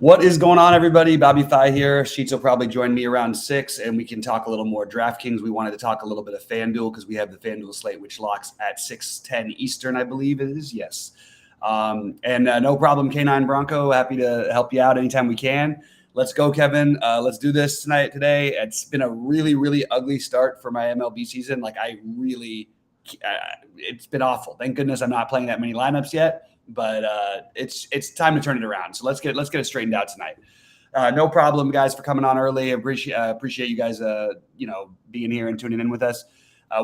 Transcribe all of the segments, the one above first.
What is going on, everybody? Bobby Fi here. Sheets will probably join me around 6, and we can talk a little more DraftKings. We wanted to talk a little bit of FanDuel because we have the FanDuel slate, which locks at 6:10 Eastern, I believe it is. Yes. And no problem, K9 Bronco. Happy to help you out anytime we can. Let's go, Kevin. Let's do this today. It's been a really, really ugly start for my MLB season. It's been awful. Thank goodness I'm not playing that many lineups yet. But it's time to turn it around. So let's get it straightened out tonight. No problem, guys, for coming on early. Appreciate you guys, being here and tuning in with us.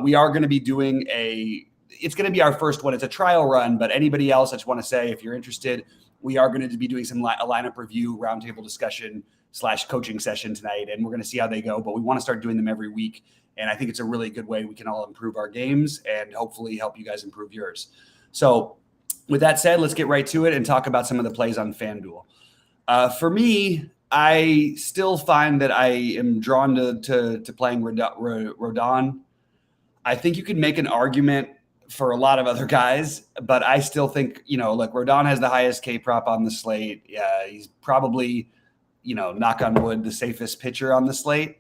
We are going to be doing it's going to be our first one. It's a trial run, but anybody else, I just want to say, if you're interested, we are going to be doing a lineup review, roundtable discussion / coaching session tonight, and we're going to see how they go. But we want to start doing them every week, and I think it's a really good way we can all improve our games and hopefully help you guys improve yours. So, with that said, let's get right to it and talk about some of the plays on FanDuel. For me, I still find that I am drawn to playing Rodon. I think you could make an argument for a lot of other guys, but I still think, look, Rodon has the highest K prop on the slate. He's probably, knock on wood, the safest pitcher on the slate.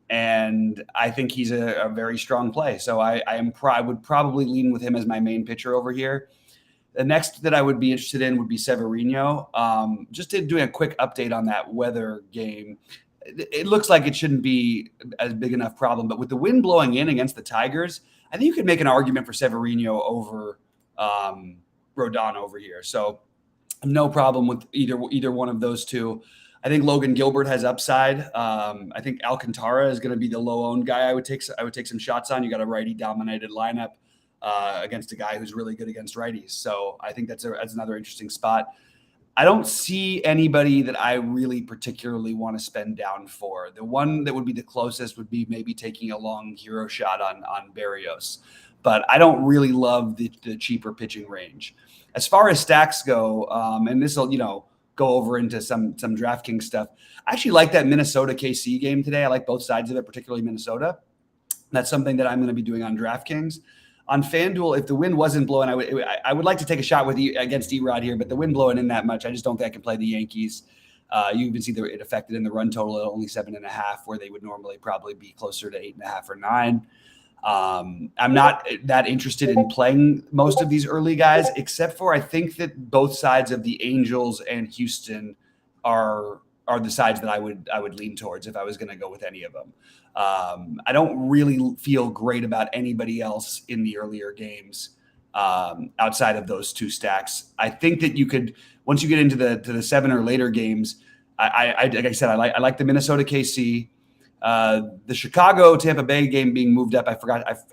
And I think he's a very strong play. So I would probably lean with him as my main pitcher over here. The next that I would be interested in would be Severino. Just doing a quick update on that weather game. It looks like it shouldn't be as big enough problem, but with the wind blowing in against the Tigers, I think you could make an argument for Severino over Rodon over here. So no problem with either one of those two. I think Logan Gilbert has upside. I think Alcantara is going to be the low-owned guy I would take some shots on. You got a righty-dominated lineup against a guy who's really good against righties. So I think that's another interesting spot. I don't see anybody that I really particularly want to spend down for. The one that would be the closest would be maybe taking a long hero shot on Berrios. But I don't really love the cheaper pitching range. As far as stacks go, and this will, go over into some DraftKings stuff. I actually like that Minnesota KC game today. I like both sides of it, particularly Minnesota. That's something that I'm going to be doing on DraftKings. On FanDuel, if the wind wasn't blowing, I would like to take a shot against E-Rod here, but the wind blowing in that much, I just don't think I can play the Yankees. You even see it affected in the run total at only 7.5, where they would normally probably be closer to 8.5 or 9. I'm not that interested in playing most of these early guys, except for I think that both sides of the Angels and Houston are the sides that I would lean towards if I was going to go with any of them. I don't really feel great about anybody else in the earlier games outside of those two stacks. I think that you could, once you get into the 7 or later games, I like I said, I like the Minnesota KC, the Chicago Tampa Bay game being moved up. I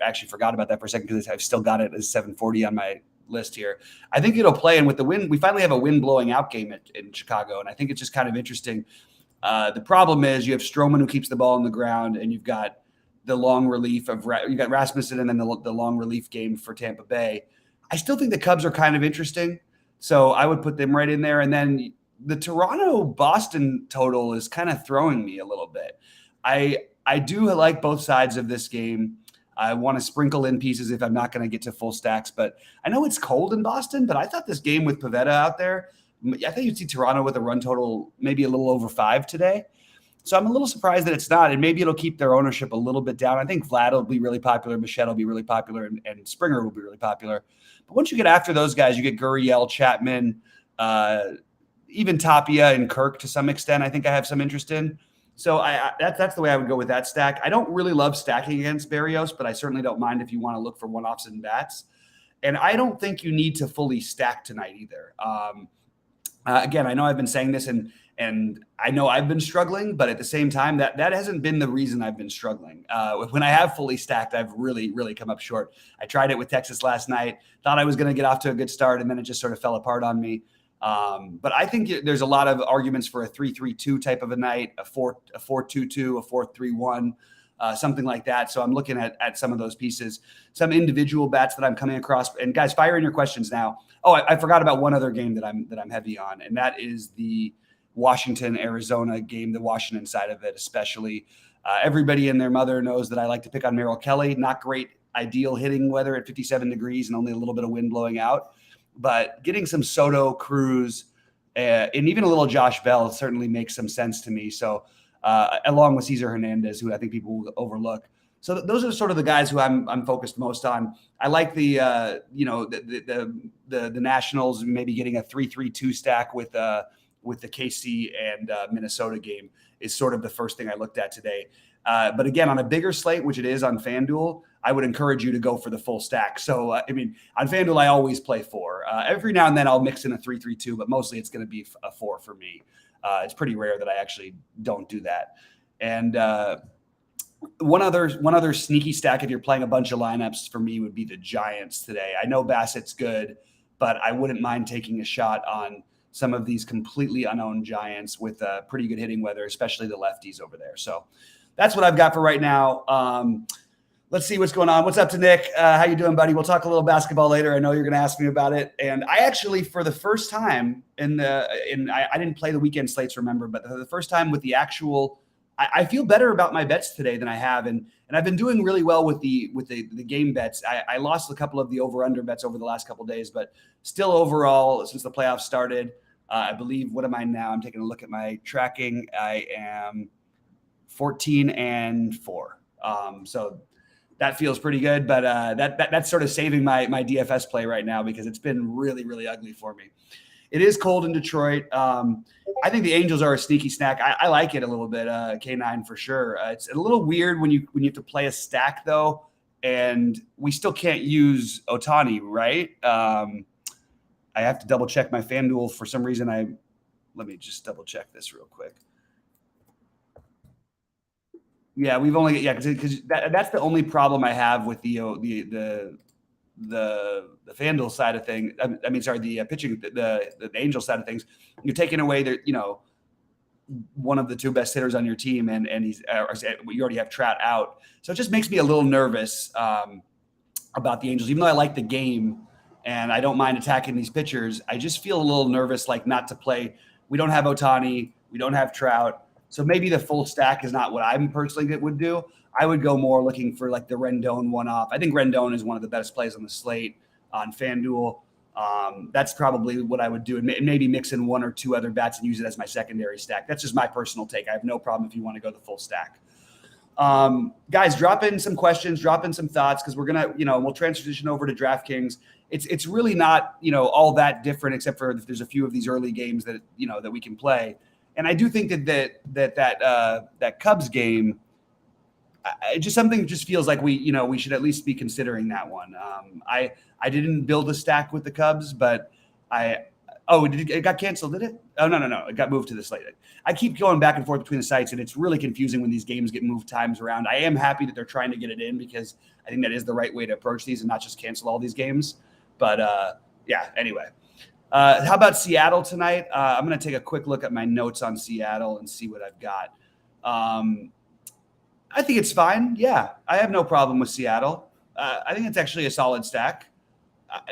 actually forgot about that for a second because I've still got it as 740 on my list here. I think it'll play, and with the wind, we finally have a wind blowing out game in Chicago, and I think it's just kind of interesting. The problem is you have Stroman who keeps the ball on the ground, and you've got the long relief you got Rasmussen, and then the long relief game for Tampa Bay. I still think the Cubs are kind of interesting, so I would put them right in there. And then the Toronto-Boston total is kind of throwing me a little bit. I do like both sides of this game. I want to sprinkle in pieces if I'm not going to get to full stacks, but I know it's cold in Boston, but I thought this game with Pivetta out there, I think you'd see Toronto with a run total maybe a little over 5 today. So I'm a little surprised that it's not, and maybe it'll keep their ownership a little bit down. I think Vlad will be really popular, Bichette will be really popular, and Springer will be really popular. But once you get after those guys, you get Gurriel, Chapman, even Tapia and Kirk to some extent, I think I have some interest in. So that's the way I would go with that stack. I don't really love stacking against Berrios, but I certainly don't mind if you want to look for one-offs and bats. And I don't think you need to fully stack tonight either. Again, I know I've been saying this, and I know I've been struggling, but at the same time, that hasn't been the reason I've been struggling. When I have fully stacked, I've really, really come up short. I tried it with Texas last night, thought I was going to get off to a good start, and then it just sort of fell apart on me. But I think there's a lot of arguments for a 3-3-2 type of a night, a 4-2-2, a 4-3-1, something like that. So I'm looking at some of those pieces, some individual bats that I'm coming across. And guys, fire in your questions now. Oh, I forgot about one other game that I'm heavy on, and that is the Washington-Arizona game, the Washington side of it especially. Everybody and their mother knows that I like to pick on Merrill Kelly. Not great ideal hitting weather at 57 degrees and only a little bit of wind blowing out. But getting some Soto, Cruz, and even a little Josh Bell certainly makes some sense to me. So along with Cesar Hernandez, who I think people will overlook. So those are sort of the guys who I'm focused most on. I like the the Nationals maybe getting a 3-3-2 stack with the KC and Minnesota game is sort of the first thing I looked at today. But again, on a bigger slate, which it is on FanDuel, I would encourage you to go for the full stack. So, I mean, on FanDuel, I always play 4. Every now and then I'll mix in a 3-3-2, but mostly it's going to be a 4 for me. It's pretty rare that I actually don't do that. And one other sneaky stack, if you're playing a bunch of lineups, for me would be the Giants today. I know Bassett's good, but I wouldn't mind taking a shot on some of these completely unknown Giants with pretty good hitting weather, especially the lefties over there. So that's what I've got for right now. Let's see what's going on. What's up to Nick? How you doing, buddy? We'll talk a little basketball later. I know you're going to ask me about it. And I actually, for the first time I didn't play the weekend slates, remember, but the first time with the actual, I feel better about my bets today than I have. And I've been doing really well with the game bets. I lost a couple of the over-under bets over the last couple of days, but still overall, since the playoffs started, I believe, what am I now? I'm taking a look at my tracking. I am 14-4. So that feels pretty good, but that's sort of saving my DFS play right now because it's been really, really ugly for me. It is cold in Detroit. I think the Angels are a sneaky snack. I like it a little bit, K9 for sure. It's a little weird when you have to play a stack though, and we still can't use Ohtani, right? I have to double check my FanDuel for some reason. Let me just double check this real quick. Yeah, we've only because that's the only problem I have with the FanDuel side of things. I mean, sorry, the pitching, the Angel side of things. You're taking away one of the 2 best hitters on your team, and he's you already have Trout out, so it just makes me a little nervous about the Angels. Even though I like the game and I don't mind attacking these pitchers, I just feel a little nervous, like not to play. We don't have Ohtani, we don't have Trout. So maybe the full stack is not what I'm personally would do. I would go more looking for like the Rendon one-off. I think Rendon is one of the best plays on the slate on FanDuel. That's probably what I would do, and maybe mix in 1 or 2 other bats and use it as my secondary stack. That's just my personal take. I have no problem if you want to go the full stack. Guys, drop in some questions, drop in some thoughts, because we're gonna, we'll transition over to DraftKings. It's really not all that different, except for if there's a few of these early games that that we can play. And I do think that Cubs game, something just feels like we should at least be considering that one. I didn't build a stack with the Cubs, but it got canceled, did it? Oh, no. It got moved to the slate. I keep going back and forth between the sites, and it's really confusing when these games get moved times around. I am happy that they're trying to get it in because I think that is the right way to approach these and not just cancel all these games. But anyway. How about Seattle tonight? I'm going to take a quick look at my notes on Seattle and see what I've got. I think it's fine. Yeah, I have no problem with Seattle. I think it's actually a solid stack.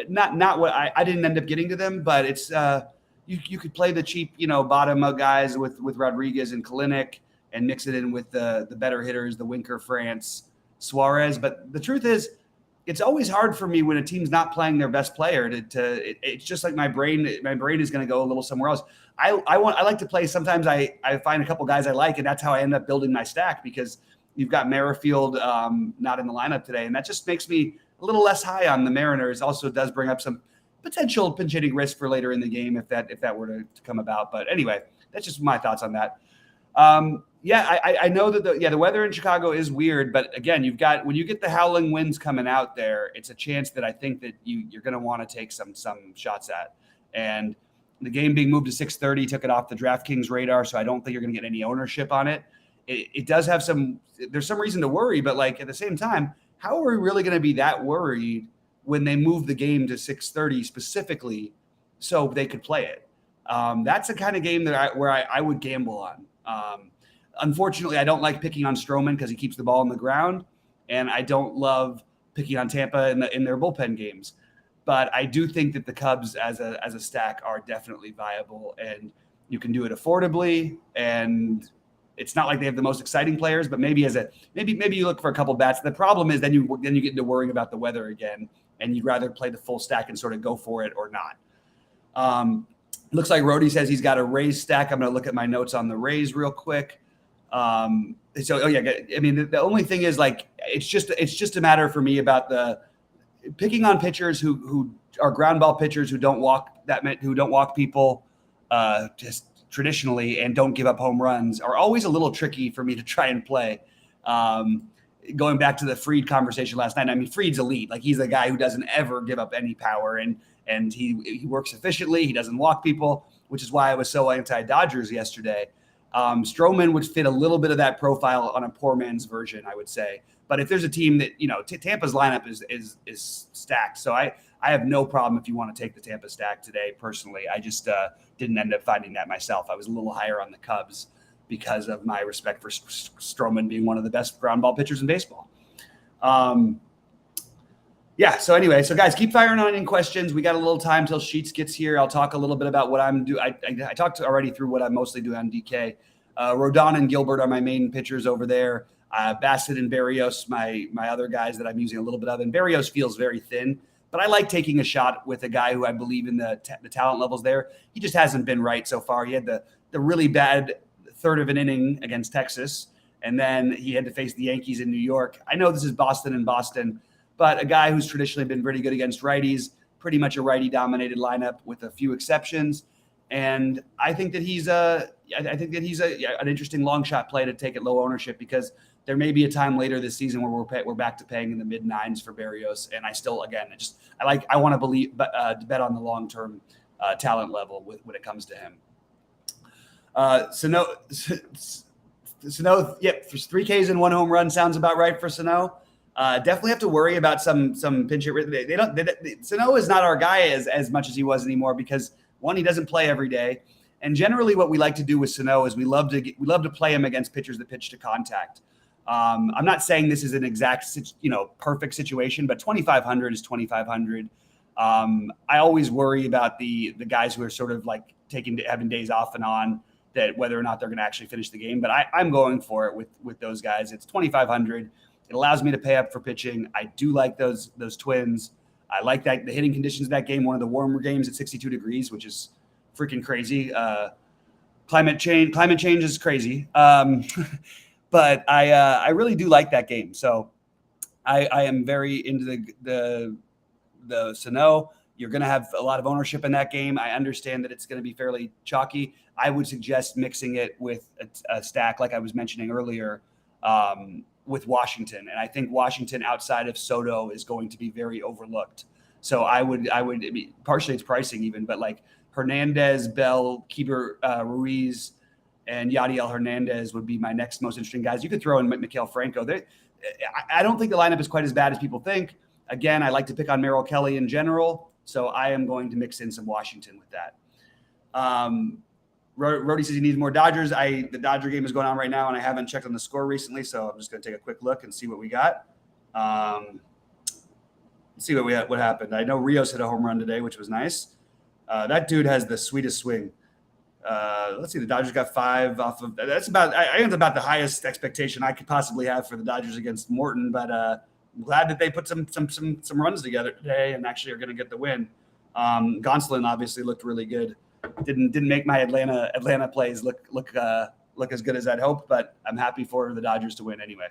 Not what I didn't end up getting to them, but it's you could play the cheap bottom guys with Rodriguez and Kalinick and mix it in with the better hitters, the Winker, France, Suarez. But the truth is, it's always hard for me when a team's not playing their best player it's just like my brain is going to go a little somewhere else. I like to play. Sometimes I find a couple guys I like, and that's how I end up building my stack, because you've got Merrifield not in the lineup today, and that just makes me a little less high on the Mariners. Also does bring up some potential pinch hitting risk for later in the game if that were to come about. But anyway, that's just my thoughts on that. I know that the weather in Chicago is weird, but again, when you get the howling winds coming out there, it's a chance that I think that you're going to want to take some shots at. And the game being moved to 6:30 took it off the DraftKings radar, so I don't think you're going to get any ownership on it. It does have there's some reason to worry, but like at the same time, how are we really going to be that worried when they move the game to 6:30 specifically so they could play it? That's the kind of game that I would gamble on. Unfortunately, I don't like picking on Stroman because he keeps the ball on the ground, and I don't love picking on Tampa in their bullpen games. But I do think that the Cubs as a stack are definitely viable, and you can do it affordably. And it's not like they have the most exciting players, but maybe maybe you look for a couple bats. The problem is then you get into worrying about the weather again, and you'd rather play the full stack and sort of go for it or not. Looks like Rhodey says he's got a Rays stack. I'm going to look at my notes on the Rays real quick. So, I mean, the only thing is like it's just a matter for me about the picking on pitchers who are ground ball pitchers who don't walk people just traditionally and don't give up home runs are always a little tricky for me to try and play. Going back to the Fried conversation last night, I mean, Fried's elite. Like he's a guy who doesn't ever give up any power and he works efficiently. He doesn't walk people, which is why I was so anti-Dodgers yesterday. Stroman would fit a little bit of that profile on a poor man's version, I would say. But if there's a team that, Tampa's lineup is stacked. So I have no problem if you want to take the Tampa stack today, personally. I just didn't end up finding that myself. I was a little higher on the Cubs because of my respect for Stroman being one of the best ground ball pitchers in baseball. So anyway, guys, keep firing on in questions. We got a little time till Sheets gets here. I'll talk a little bit about what I'm doing. I talked already through what I'm mostly doing on DK. Rodon and Gilbert are my main pitchers over there. Bassett and Berrios, my other guys that I'm using a little bit of. And Berrios feels very thin, but I like taking a shot with a guy who I believe in the talent levels there. He just hasn't been right so far. He had the really bad third of an inning against Texas, and then he had to face the Yankees in New York. I know this is Boston, but a guy who's traditionally been pretty good against righties, pretty much a righty-dominated lineup with a few exceptions. And I think that he's an interesting long shot play to take at low ownership because there may be a time later this season where we're back to paying in the mid nines for Berrios. And I still, again, I want to bet on the long-term talent level when it comes to him. Sano, for 3 Ks and 1 home run sounds about right for Sano. Definitely have to worry about some pinch hit. Sano is not our guy as much as he was anymore because one, he doesn't play every day, and generally what we like to do with Sano is we love to play him against pitchers that pitch to contact. I'm not saying this is an exact perfect situation, but 2,500 is 2,500. I always worry about the guys who are sort of like having days off and on, that whether or not they're going to actually finish the game. But I'm going for it with those guys. It's 2,500. It allows me to pay up for pitching. I do like those Twins. I like that the hitting conditions of that game, one of the warmer games at 62 degrees, which is freaking crazy. Climate change is crazy. But I really do like that game. So I am very into the Sano. You're going to have a lot of ownership in that game. I understand that it's going to be fairly chalky. I would suggest mixing it with a stack, like I was mentioning earlier, with Washington. And I think Washington outside of Soto is going to be very overlooked. So I would partially it's pricing even, but like Hernandez, Bell, Keeper, Ruiz, and Yadiel Hernandez would be my next most interesting guys. You could throw in Mikael Franco. I don't think the lineup is quite as bad as people think. Again, I like to pick on Merrill Kelly in general. So I am going to mix in some Washington with that. Rhodey says he needs more Dodgers. The Dodger game is going on right now, and I haven't checked on the score recently, so I'm just going to take a quick look and see what we got. See what happened. I know Rios hit a home run today, which was nice. That dude has the sweetest swing. Let's see. The Dodgers got 5 off of. That's about. I think it's about the highest expectation I could possibly have for the Dodgers against Morton. But I'm glad that they put some runs together today and actually are going to get the win. Gonsolin obviously looked really good. Didn't make my Atlanta plays look as good as I'd hoped, but I'm happy for the Dodgers to win anyway.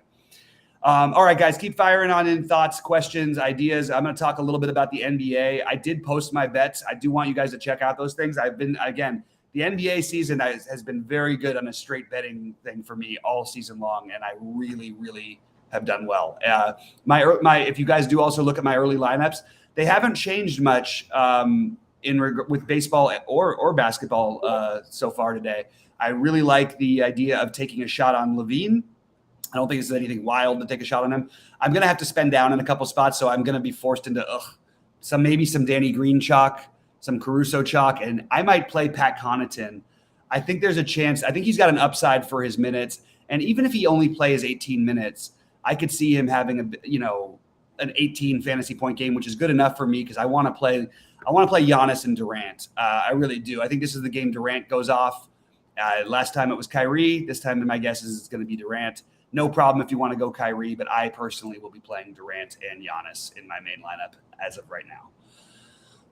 All right, guys, keep firing on in thoughts, questions, ideas. I'm going to talk a little bit about the NBA. I did post my bets. I do want you guys to check out those things. The NBA season has been very good on a straight betting thing for me all season long, and I really, really have done well. If you guys do also look at my early lineups, they haven't changed much with baseball or basketball so far today. I really like the idea of taking a shot on Levine. I don't think it's anything wild to take a shot on him. I'm going to have to spend down in a couple spots, so I'm going to be forced into maybe some Danny Green chalk, some Caruso chalk, and I might play Pat Connaughton. I think there's a chance. I think he's got an upside for his minutes, and even if he only plays 18 minutes, I could see him having an 18 fantasy point game, which is good enough for me because I want to play Giannis and Durant. I really do. I think this is the game Durant goes off. Last time it was Kyrie. This time my guess is it's going to be Durant. No problem if you want to go Kyrie, but I personally will be playing Durant and Giannis in my main lineup as of right now.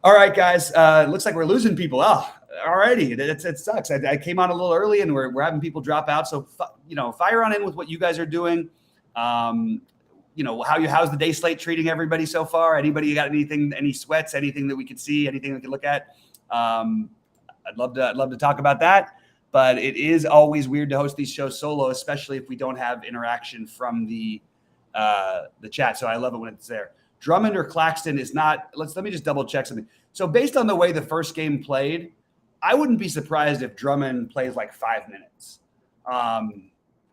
All right, guys. Looks like we're losing people. Oh, alrighty. It sucks. I came on a little early, and we're having people drop out. So fire on in with what you guys are doing. How's the day slate treating everybody so far? Anybody got anything? Any sweats? Anything that we could see? Anything we could look at? I'd love to talk about that. But it is always weird to host these shows solo, especially if we don't have interaction from the chat. So I love it when it's there. Drummond or Claxton is not. Let me just double check something. So based on the way the first game played, I wouldn't be surprised if Drummond plays like 5 minutes. I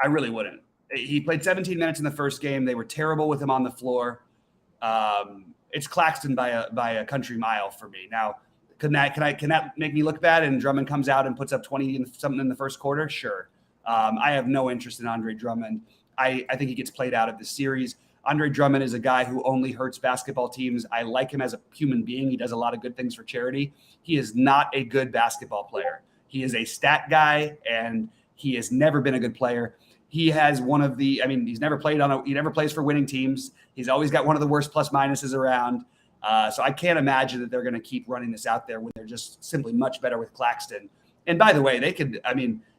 really wouldn't. He played 17 minutes in the first game. They were terrible with him on the floor. It's Claxton by a country mile for me. Now, can that make me look bad? And Drummond comes out and puts up 20 and something in the first quarter? Sure. I have no interest in Andre Drummond. I think he gets played out of the series. Andre Drummond is a guy who only hurts basketball teams. I like him as a human being. He does a lot of good things for charity. He is not a good basketball player. He is a stat guy, and he has never been a good player. He has he's never played he never plays for winning teams. He's always got one of the worst plus minuses around. So I can't imagine that they're going to keep running this out there when they're just simply much better with Claxton. And by the way,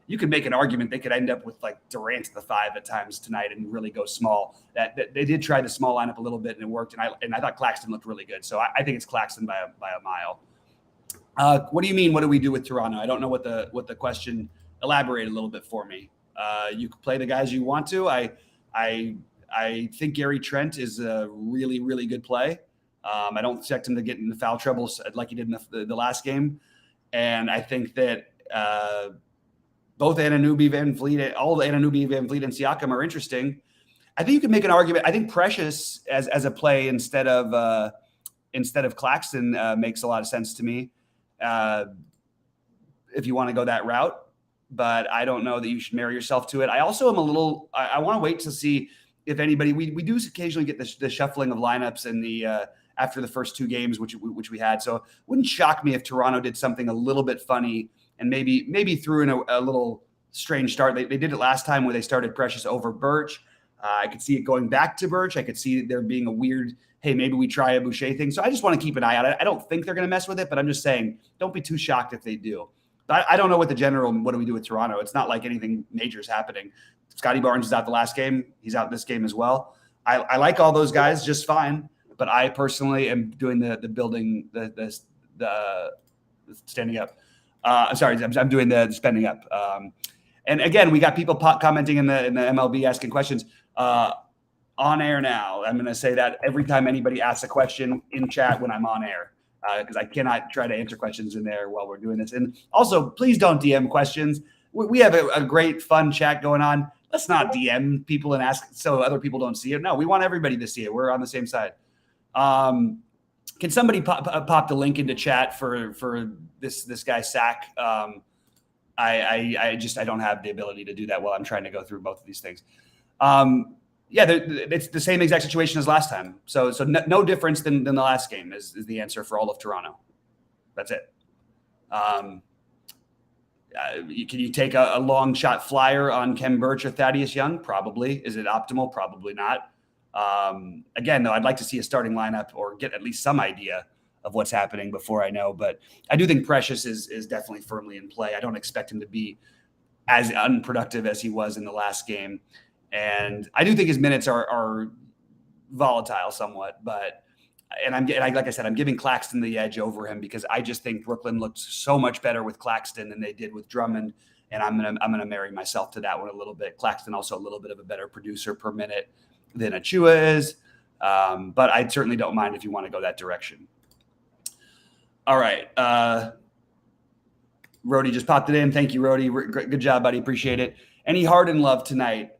you could make an argument they could end up with like Durant at the 5 at times tonight and really go small. That they did try the small lineup a little bit and it worked. And I thought Claxton looked really good. So I think it's Claxton by a mile. What do you mean? What do we do with Toronto? I don't know what the question. Elaborate a little bit for me. You can play the guys you want to. I think Gary Trent is a really, really good play. I don't expect him to get into foul troubles like he did in the last game. And I think that both Anunoby, Van Vliet, all the Anunoby, Van Vliet, and Siakam are interesting. I think you can make an argument. I think Precious as a play instead of Claxton makes a lot of sense to me if you want to go that route. But I don't know that you should marry yourself to it. I also am I want to wait to see if anybody. We do occasionally get the shuffling of lineups in the after the first 2 games, which we had. So it wouldn't shock me if Toronto did something a little bit funny and maybe threw in a little strange start. They did it last time where they started Precious over Birch. I could see it going back to Birch. I could see there being a weird, hey, maybe we try a Boucher thing. So I just want to keep an eye out. I don't think they're going to mess with it, but I'm just saying, don't be too shocked if they do. I don't know what do we do with Toronto? It's not like anything major is happening. Scotty Barnes is out the last game. He's out this game as well. I like all those guys just fine, but I personally am doing the building, the standing up. I'm sorry, I'm doing the spending up. And again, we got people commenting in the MLB asking questions on air now. I'm going to say that every time anybody asks a question in chat when I'm on air. Because I cannot try to answer questions in there while we're doing this. And also, please don't DM questions. We have a great, fun chat going on. Let's not DM people and ask so other people don't see it. No, we want everybody to see it. We're on the same side. Can somebody pop the link into chat for this guy, Sack? I don't have the ability to do that while I'm trying to go through both of these things. Yeah, it's the same exact situation as last time. So no difference than the last game is the answer for all of Toronto. That's it. Can you take a long shot flyer on Kem Birch or Thaddeus Young? Probably. Is it optimal? Probably not. Again, though, I'd like to see a starting lineup or get at least some idea of what's happening before I know. But I do think Precious is definitely firmly in play. I don't expect him to be as unproductive as he was in the last game. And I do think his minutes are volatile somewhat, like I said, I'm giving Claxton the edge over him because I just think Brooklyn looked so much better with Claxton than they did with Drummond, and I'm gonna marry myself to that one a little bit. Claxton also a little bit of a better producer per minute than Achua is, but I certainly don't mind if you want to go that direction. All right, Rody just popped it in. Thank you, Rody. Good job, buddy. Appreciate it. Any Harden love tonight?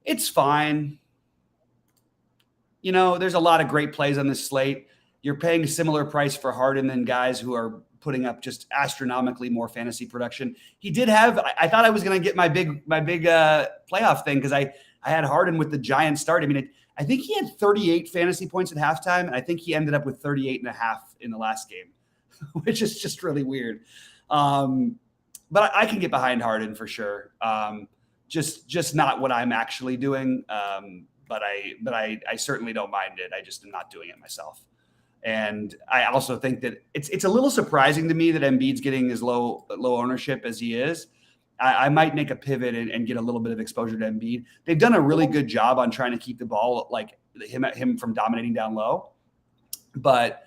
It's fine. There's a lot of great plays on this slate. You're paying a similar price for Harden than guys who are putting up just astronomically more fantasy production. He did have. I thought I was going to get my big playoff thing because I had Harden with the giant start. I mean, I think he had 38 fantasy points at halftime, and I think he ended up with 38 and a half in the last game, which is just really weird. But I can get behind Harden for sure. Just not what I'm actually doing. But I certainly don't mind it. I just am not doing it myself. And I also think that it's a little surprising to me that Embiid's getting as low ownership as he is. I might make a pivot and get a little bit of exposure to Embiid. They've done a really good job on trying to keep the ball, like him from dominating down low. But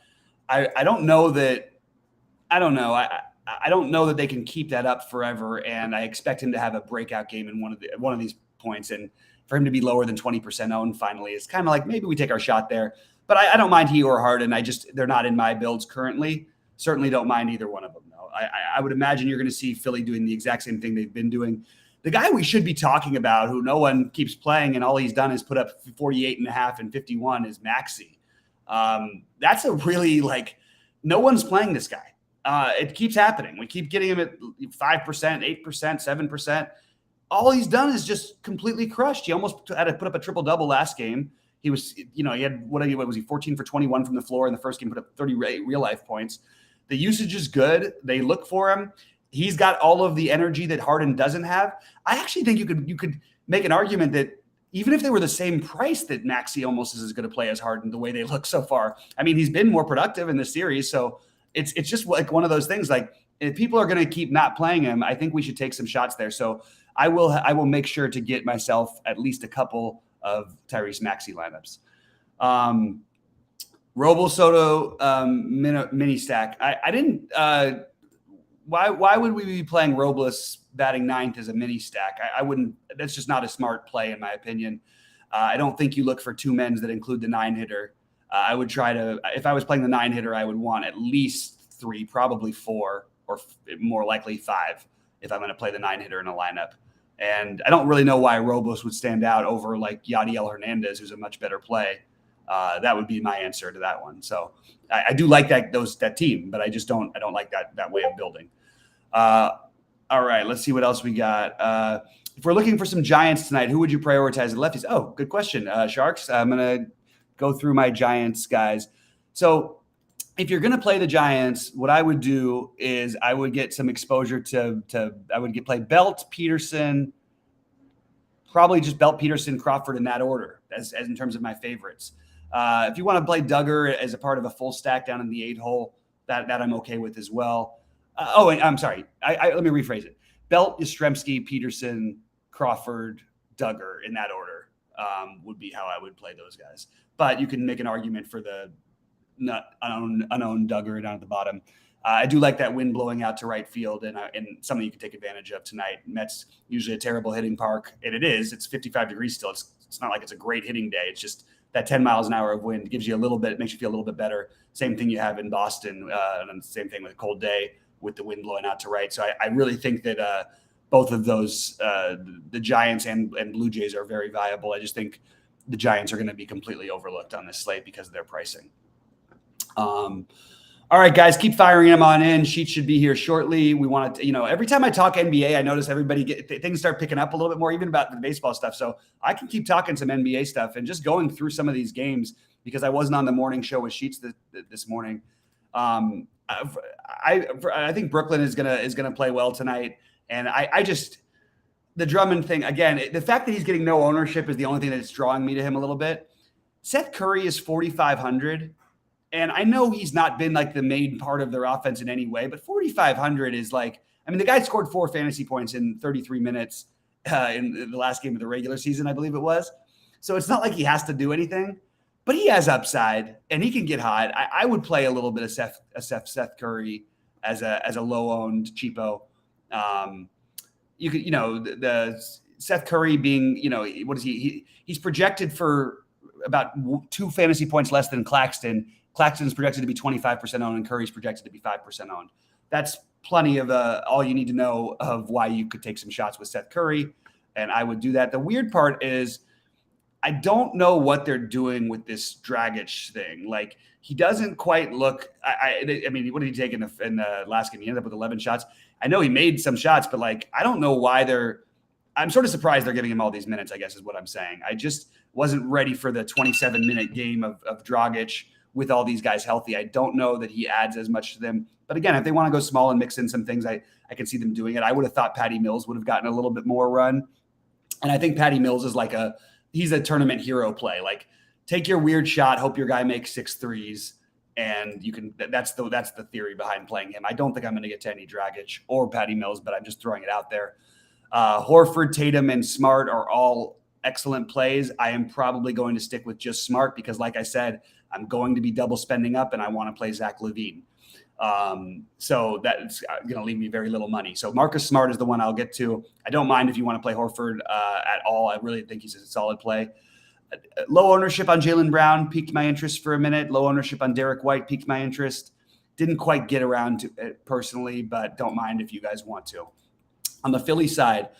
I don't know that. I don't know. I don't know that they can keep that up forever. And I expect him to have a breakout game in one of these points. And for him to be lower than 20% owned finally is kind of like maybe we take our shot there. But I don't mind he or Harden. They're not in my builds currently. Certainly don't mind either one of them, though. I would imagine you're going to see Philly doing the exact same thing they've been doing. The guy we should be talking about, who no one keeps playing, and all he's done is put up 48.5 and 51, is Maxey. That's a really, no one's playing this guy. It keeps happening. We keep getting him at 5%, 8%, 7%. All he's done is just completely crushed. He almost had to put up a triple-double last game. He was, he had, what was he, 14 for 21 from the floor in the first game, put up 30 real-life points. The usage is good. They look for him. He's got all of the energy that Harden doesn't have. I actually think you could make an argument that even if they were the same price, that Maxey almost is as good a play as Harden the way they look so far. I mean, he's been more productive in this series, so it's just like one of those things. Like, if people are going to keep not playing him, I think we should take some shots there. So I will make sure to get myself at least a couple of Tyrese Maxey lineups. Robles Soto mini stack. I didn't. Why would we be playing Robles batting ninth as a mini stack? I wouldn't. That's just not a smart play in my opinion. I don't think you look for two men's that include the 9-hitter. I would try to. If I was playing the 9-hitter, I would want at least 3, probably 4, or more likely 5 if I'm going to play the 9-hitter in a lineup. And I don't really know why Robles would stand out over like Yadiel Hernandez, who's a much better play. That would be my answer to that one. So I do like that team, but I don't like that way of building. All right, let's see what else we got. If we're looking for some Giants tonight, who would you prioritize at lefties? Oh, good question. Sharks. I'm going to go through my Giants guys. So if you're going to play the Giants, what I would do is I would get some exposure I would play Belt, Peterson, probably just Belt, Peterson, Crawford in that order as in terms of my favorites. If you want to play Duggar as a part of a full stack down in the 8-hole, that I'm okay with as well. I'm sorry. Let me rephrase it. Belt, Yastrzemski, Peterson, Crawford, Duggar in that order would be how I would play those guys. But you can make an argument for the unowned Duggar down at the bottom. I do like that wind blowing out to right field and something you can take advantage of tonight. Mets usually a terrible hitting park, and it is. It's 55 degrees still. It's not like it's a great hitting day. It's just that 10 miles an hour of wind gives you a little bit, makes you feel a little bit better. Same thing you have in Boston, and same thing with a cold day with the wind blowing out to right. So I really think that both of those, the Giants and Blue Jays, are very viable. I just think the Giants are going to be completely overlooked on this slate because of their pricing. All right, guys, keep firing them on in. Sheets should be here shortly. We want to, every time I talk NBA, I notice things start picking up a little bit more, even about the baseball stuff. So I can keep talking some NBA stuff and just going through some of these games because I wasn't on the morning show with Sheets this morning. I think Brooklyn is gonna play well tonight, and I just the Drummond thing again. The fact that he's getting no ownership is the only thing that's drawing me to him a little bit. Seth Curry is 4,500. And I know he's not been like the main part of their offense in any way, but 4,500 is the guy scored 4 fantasy points in 33 minutes in the last game of the regular season, I believe it was. So it's not like he has to do anything, but he has upside and he can get hot. I would play a little bit of Seth Curry as a low owned cheapo. You could, the Seth Curry being, what is he's projected for about 2 fantasy points less than Claxton. Claxton's projected to be 25% owned and Curry's projected to be 5% owned. That's plenty of all you need to know of why you could take some shots with Seth Curry. And I would do that. The weird part is I don't know what they're doing with this Dragic thing. Like, he doesn't quite look, I mean, what did he take in the last game? He ended up with 11 shots. I know he made some shots, but I don't know why I'm sort of surprised they're giving him all these minutes, I guess is what I'm saying. I just wasn't ready for the 27-minute game of Dragic with all these guys healthy. I don't know that he adds as much to them. But again, if they want to go small and mix in some things, I can see them doing it. I would have thought Patty Mills would have gotten a little bit more run. And I think Patty Mills is he's a tournament hero play. Like, take your weird shot, hope your guy makes 6 threes, And that's the theory behind playing him. I don't think I'm going to get to any Dragic or Patty Mills, but I'm just throwing it out there. Horford, Tatum, and Smart are all excellent plays. I am probably going to stick with just Smart because, like I said, I'm going to be double spending up and I want to play Zach LaVine. So that's going to leave me very little money. So Marcus Smart is the one I'll get to. I don't mind if you want to play Horford at all. I really think he's a solid play. Low ownership on Jaylen Brown piqued my interest for a minute. Low ownership on Derek White piqued my interest. Didn't quite get around to it personally, but don't mind if you guys want to. On the Philly side,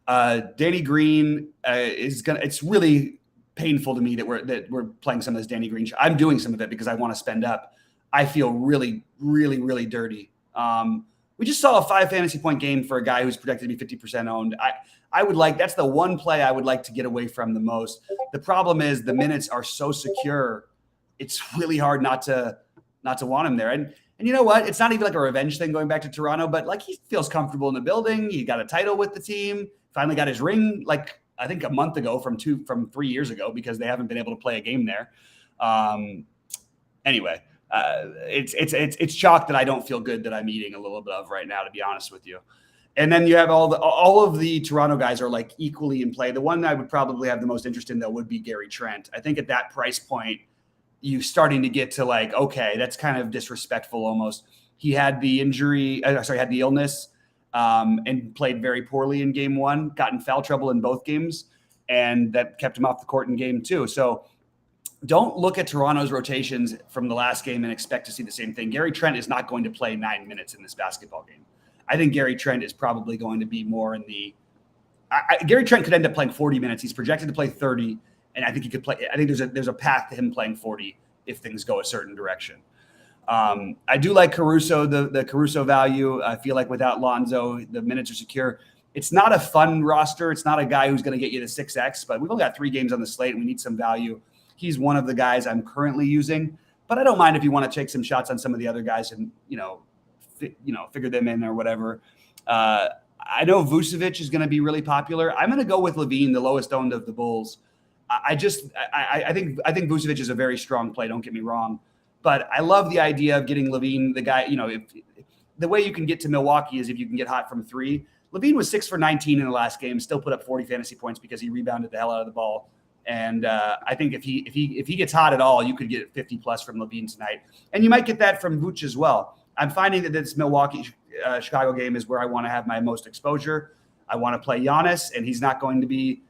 Danny Green it's really painful to me that we're playing some of this Danny Green. I'm doing some of it because I want to spend up. I feel really, really, really dirty. We just saw a 5 fantasy point game for a guy who's projected to be 50% owned. That's the one play I would like to get away from the most. The problem is the minutes are so secure. It's really hard not to want him there. And you know what? It's not even like a revenge thing going back to Toronto, but like he feels comfortable in the building. He got a title with the team, finally got his ring, like I think a month ago from 3 years ago, because they haven't been able to play a game there. Anyway, it's chalk that I don't feel good that I'm eating a little bit of right now, to be honest with you. And then you have all of the Toronto guys are like equally in play. The one I would probably have the most interest in though would be Gary Trent. I think at that price point, you starting to get to like, okay, that's kind of disrespectful almost. He had the had the illness and played very poorly in game 1, got in foul trouble in both games, and that kept him off the court in game 2. So don't look at Toronto's rotations from the last game and expect to see the same thing. Gary Trent is not going to play 9 minutes in this basketball game. I think Gary Trent is probably going to be more in the Gary Trent could end up playing 40 minutes. He's projected to play 30, and I think he could play. I think there's a path to him playing 40 if things go a certain direction. I do like Caruso, the Caruso value. I feel like without Lonzo, the minutes are secure. It's not a fun roster. It's not a guy who's going to get you the 6X, but we've only got 3 games on the slate, and we need some value. He's one of the guys I'm currently using, but I don't mind if you want to take some shots on some of the other guys and, figure them in or whatever. I know Vucevic is going to be really popular. I'm going to go with LaVine, the lowest owned of the Bulls. I think Vucevic is a very strong play. Don't get me wrong, but I love the idea of getting LaVine, the guy. If the way you can get to Milwaukee is if you can get hot from 3. LaVine was 6 for 19 in the last game, still put up 40 fantasy points because he rebounded the hell out of the ball. And I think if he gets hot at all, you could get 50 plus from LaVine tonight, and you might get that from Vooch as well. I'm finding that this Milwaukee Chicago game is where I want to have my most exposure. I want to play Giannis, and he's not going to be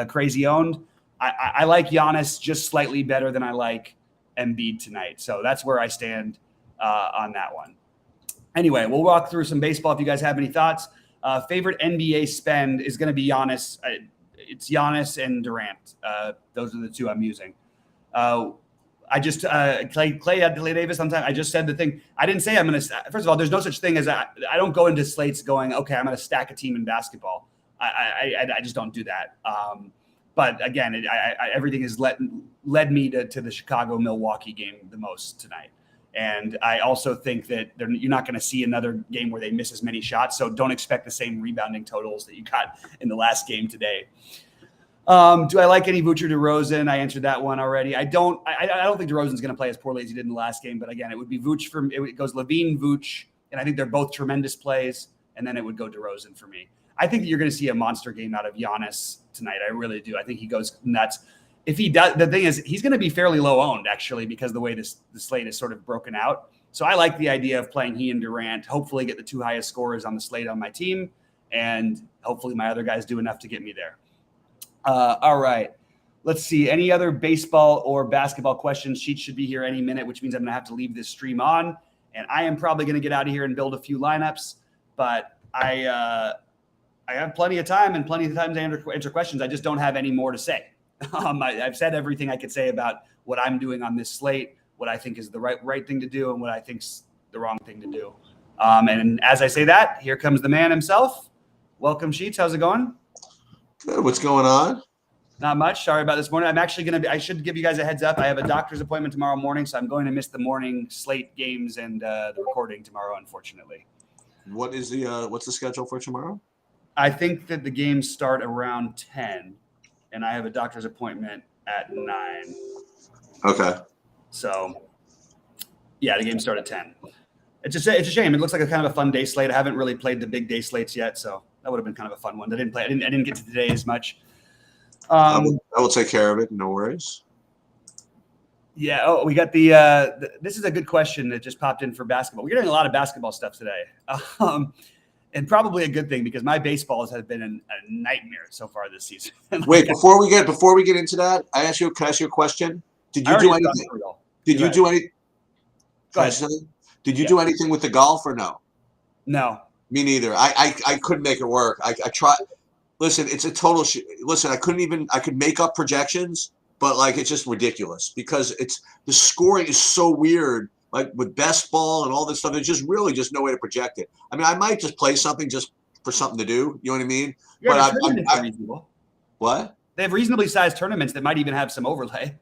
crazy owned. I like Giannis just slightly better than I like Embiid tonight, so that's where I stand on that one. Anyway, we'll walk through some baseball if you guys have any thoughts. Favorite NBA spend is going to be Giannis. It's Giannis and Durant. Those are the 2 I'm using. I just Clay Davis. Sometimes I just said the thing. I didn't say I'm going to. First of all, there's no such thing as I don't go into slates going, okay, I'm going to stack a team in basketball. I just don't do that. But again, everything has led me to the Chicago-Milwaukee game the most tonight. And I also think that you're not going to see another game where they miss as many shots. So don't expect the same rebounding totals that you got in the last game today. Do I like any Vooch or DeRozan? I answered that one already. I don't think DeRozan's going to play as poorly as he did in the last game. But again, it would be Vooch it goes LaVine, Vooch, and I think they're both tremendous plays. And then it would go DeRozan for me. I think that you're going to see a monster game out of Giannis tonight. I really do. I think he goes nuts. If he does, the thing is, he's going to be fairly low owned actually because the way the slate is sort of broken out. So I like the idea of playing he and Durant. Hopefully, get the 2 highest scorers on the slate on my team, and hopefully my other guys do enough to get me there. All right, let's see. Any other baseball or basketball questions? Sheets should be here any minute, which means I'm going to have to leave this stream on, and I am probably going to get out of here and build a few lineups. But I have plenty of time and plenty of time to answer questions. I just don't have any more to say. I've said everything I could say about what I'm doing on this slate, what I think is the right thing to do, and what I think's the wrong thing to do. And as I say that, here comes the man himself. Welcome, Sheets. How's it going? Good. What's going on? Not much. Sorry about this morning. I'm actually I should give you guys a heads up. I have a doctor's appointment tomorrow morning, so I'm going to miss the morning slate games and the recording tomorrow, unfortunately. What's the schedule for tomorrow? I think that the games start around 10, and I have a doctor's appointment at 9. Okay. So Yeah, the game started at 10. It's a shame. It looks like a kind of a fun day slate. I haven't really played the big day slates yet, so that would have been kind of a fun one. I didn't get to today as much. I will take care of it. No worries. Yeah. Oh, we got this is a good question that just popped in for basketball. We're getting a lot of basketball stuff today. And probably a good thing because my baseballs have been a nightmare so far this season. Wait, before we get into that, can I ask you a question? Did you do anything? Did you do any? Did you do anything with the golf or no? No. Me neither. I couldn't make it work. I tried. Listen, it's a total listen, I could make up projections, but like it's just ridiculous because the scoring is so weird. Like with best ball and all this stuff, there's just really just no way to project it. I mean, I might just play something just for something to do. You know what I mean? Yeah, but are reasonable. What? They have reasonably sized tournaments that might even have some overlay.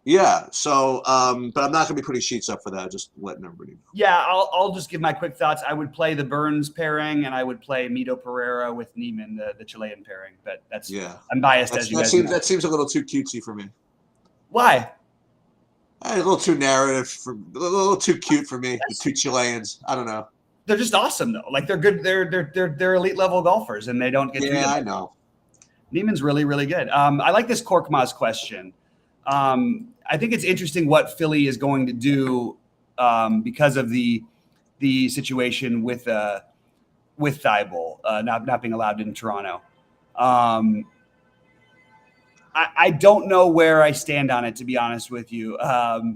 Yeah. So, but I'm not going to be putting sheets up for that. Just letting everybody know. Yeah, I'll just give my quick thoughts. I would play the Burns pairing, and I would play Mito Pereira with Neiman, the Chilean pairing. But I'm biased as you guys know. That seems a little too cutesy for me. Why? A little too narrative, a little too cute for me. The two Chileans. I don't know. They're just awesome though. Like they're good. They're elite level golfers, and they don't get. Yeah, I know. Neiman's really, really good. I like this Korkmaz question. I think it's interesting what Philly is going to do because of the situation with Thibault not being allowed in Toronto. I don't know where I stand on it, to be honest with you. I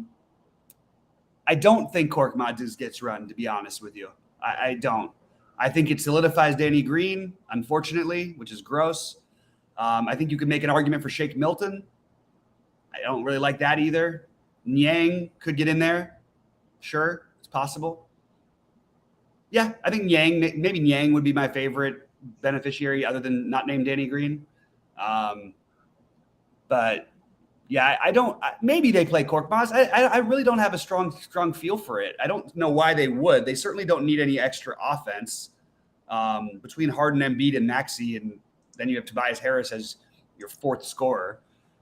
don't think Korkmaz gets run, to be honest with you. I don't. I think it solidifies Danny Green, unfortunately, which is gross. I think you could make an argument for Shake Milton. I don't really like that either. Niang could get in there. Sure, it's possible. Yeah, I think maybe Niang would be my favorite beneficiary other than not named Danny Green. But yeah, I don't. Maybe they play Korkmaz. I really don't have a strong feel for it. I don't know why they would. They certainly don't need any extra offense between Harden, Embiid, and Maxey, and then you have Tobias Harris as your fourth scorer.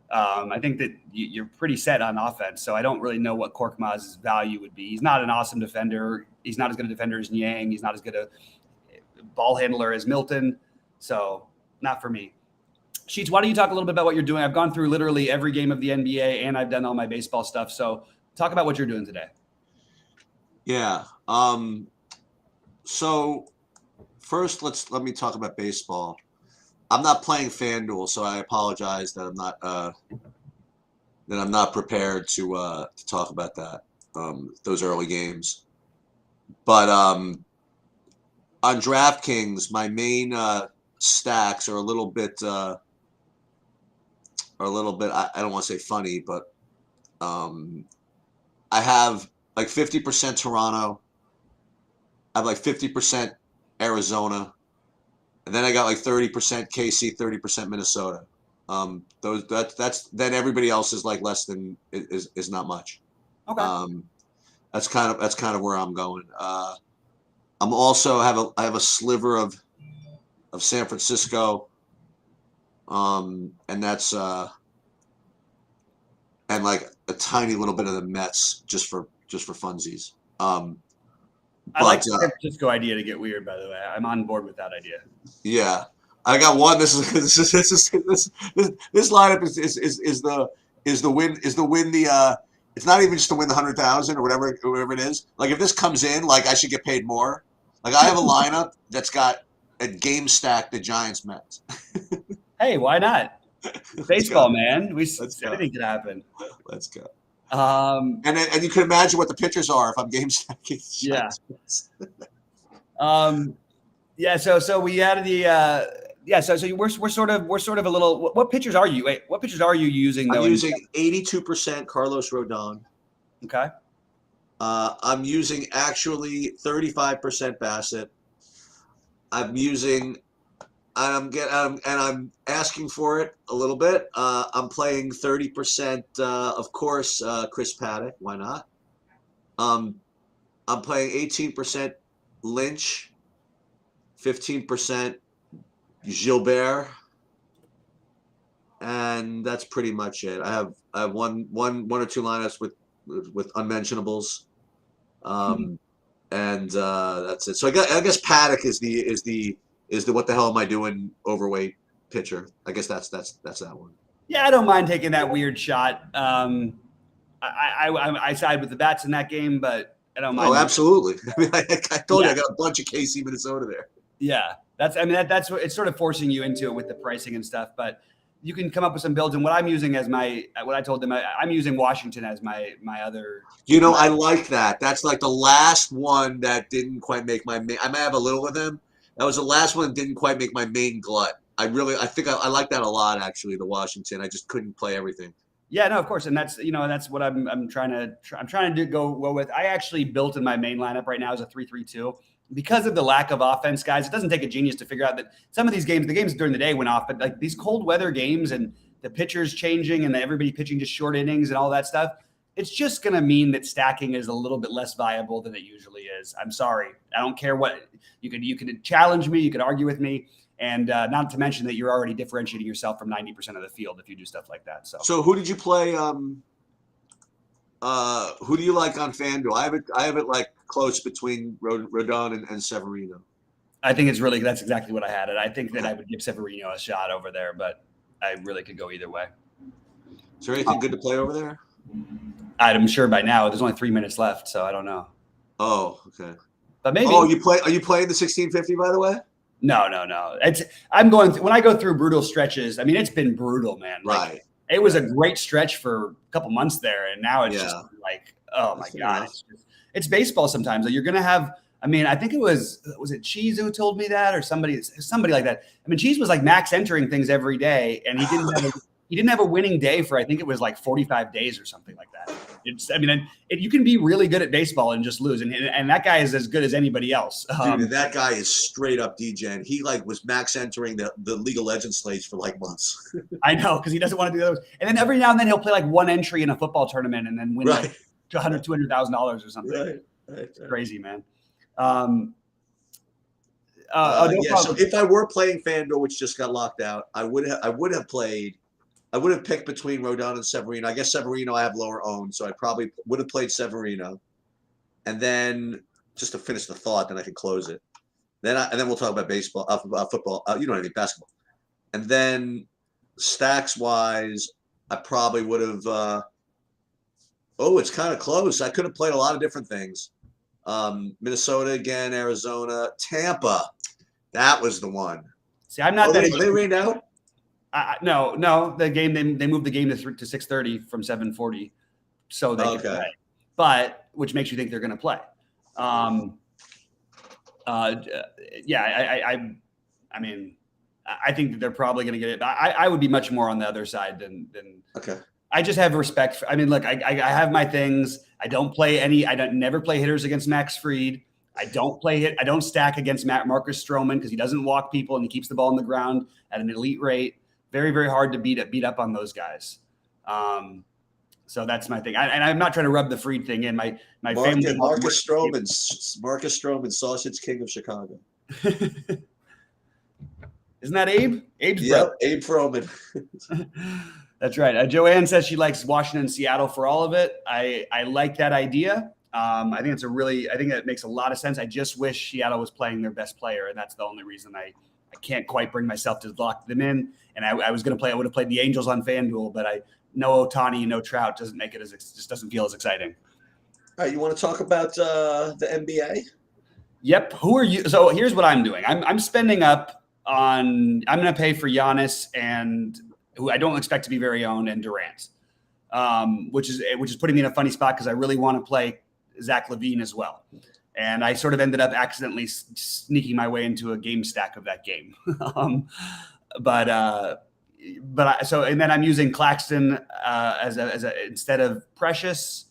I think that you're pretty set on offense, so I don't really know what Korkmaz's value would be. He's not an awesome defender. He's not as good a defender as Niang. He's not as good a ball handler as Milton. So not for me. Sheets, why don't you talk a little bit about what you're doing? I've gone through literally every game of the NBA, and I've done all my baseball stuff. So talk about what you're doing today. Yeah. So first, let me talk about baseball. I'm not playing FanDuel, so I apologize that I'm not prepared to talk about that those early games. But on DraftKings, my main stacks are a little bit. I don't want to say funny, but I have like 50% Toronto. I have like 50% Arizona. And then I got like 30% KC, 30% Minnesota. That's then everybody else is like less than is not much. Okay. That's kind of where I'm going. I'm also I have a sliver of San Francisco. And that's and like a tiny little bit of the Mets just for funsies. I like the San Francisco idea to get weird, by the way. I'm on board with that idea. Yeah, I got one. This lineup is the win. It's not even just to win the 100,000 or whatever it is. Like if this comes in, like I should get paid more. Like I have a lineup that's got a game stack the Giants Mets. Hey, why not? Baseball, man. Anything could happen. Let's go. And you can imagine what the pitchers are if I'm game stacking. Yeah. Yeah. So we added the So we're sort of a little. What pitchers are you? Wait, what pitchers are you using? I'm using 82% Carlos Rodon. Okay. I'm using actually 35% Bassett. I'm asking for it a little bit. I'm playing 30%, of course, Chris Paddock. Why not? I'm playing 18% Lynch, 15% Gilbert, and that's pretty much it. I have one or two lineups with unmentionables. And that's it. So I guess Paddock is the what the hell am I doing overweight pitcher. I guess that's that one. Yeah, I don't mind taking that weird shot. I side with the bats in that game, but I don't mind. Oh, absolutely. I mean, I told you I got a bunch of KC Minnesota there. Yeah, that's what it's sort of forcing you into it with the pricing and stuff. But you can come up with some builds. And what I'm using as what I told them, I'm using Washington as my other. I like that. That's like the last one that didn't quite make my main. I might have a little of them. That was the last one that didn't quite make my main glut. I think I like that a lot, actually, the Washington. I just couldn't play everything. Yeah, no, of course. And that's what I'm trying to go well with. I actually built in my main lineup right now as a 3-3-2. Because of the lack of offense, guys, it doesn't take a genius to figure out that some of these games, the games during the day went off, but like these cold weather games and the pitchers changing and everybody pitching just short innings and all that stuff, it's just going to mean that stacking is a little bit less viable than it usually is. I'm sorry. I don't care what you could challenge me. You could argue with me. And not to mention that you're already differentiating yourself from 90% of the field if you do stuff like that. So who did you play? Who do you like on FanDuel? I have it like close between Rodon and Severino. I think that's exactly what I had. And I think that I would give Severino a shot over there, but I really could go either way. Is there anything good to play over there? I'm sure by now there's only 3 minutes left, so I don't know. Oh, okay. But maybe. Oh, are you playing the 1650, by the way? No. I'm going when I go through brutal stretches. I mean, it's been brutal, man. Like, right. It was a great stretch for a couple months there, and now it's just like, oh my God. It's baseball sometimes. You're going to have, I mean, I think was it Cheese who told me that or somebody like that. I mean, Cheese was like max entering things every day, and he didn't have a winning day for, I think it was like 45 days or something like that. You can be really good at baseball and just lose. And that guy is as good as anybody else. Dude, that guy is straight up DJ. He was max entering the League of Legends slates for like months. I know, because he doesn't want to do those. And then every now and then he'll play like one entry in a football tournament and then win like $200,000 or something. Right. It's crazy, man. No so if I were playing FanDuel, which just got locked out, I would have picked between Rodon and Severino. I guess Severino I have lower owned, so I probably would have played Severino. And then just to finish the thought, then I can close it. Then we'll talk about baseball, football. You know what I mean, basketball. And then stacks wise, I probably would have. It's kind of close. I could have played a lot of different things. Minnesota again, Arizona, Tampa. That was the one. See, I'm not that. They rained out. No. The game they moved the game to 6:30 from 7:40, so they could play. But which makes you think they're going to play. I mean, I think that they're probably going to get it. I would be much more on the other side than. Okay. I just have respect. Look, I have my things. I don't never play hitters against Max Fried. I don't stack against Marcus Stroman because he doesn't walk people and he keeps the ball on the ground at an elite rate. Very, very hard to beat up on those guys. So that's my thing. And I'm not trying to rub the Fried thing in. My family. Marcus Stroman, Sausage King of Chicago. Isn't that Abe? Abe's brother. Abe Froman. That's right. Joanne says she likes Washington and Seattle for all of it. I like that idea. I think that makes a lot of sense. I just wish Seattle was playing their best player, and that's the only reason I can't quite bring myself to lock them in. And I would have played the Angels on FanDuel, but no Ohtani, no Trout doesn't make it just doesn't feel as exciting. All right, you want to talk about the NBA? Yep. Who are you? So here's what I'm doing. I'm spending up on. I'm going to pay for Giannis and who I don't expect to be very owned, and Durant, which is putting me in a funny spot because I really want to play Zach LaVine as well. And I sort of ended up accidentally sneaking my way into a game stack of that game. And then I'm using Claxton as instead of Precious,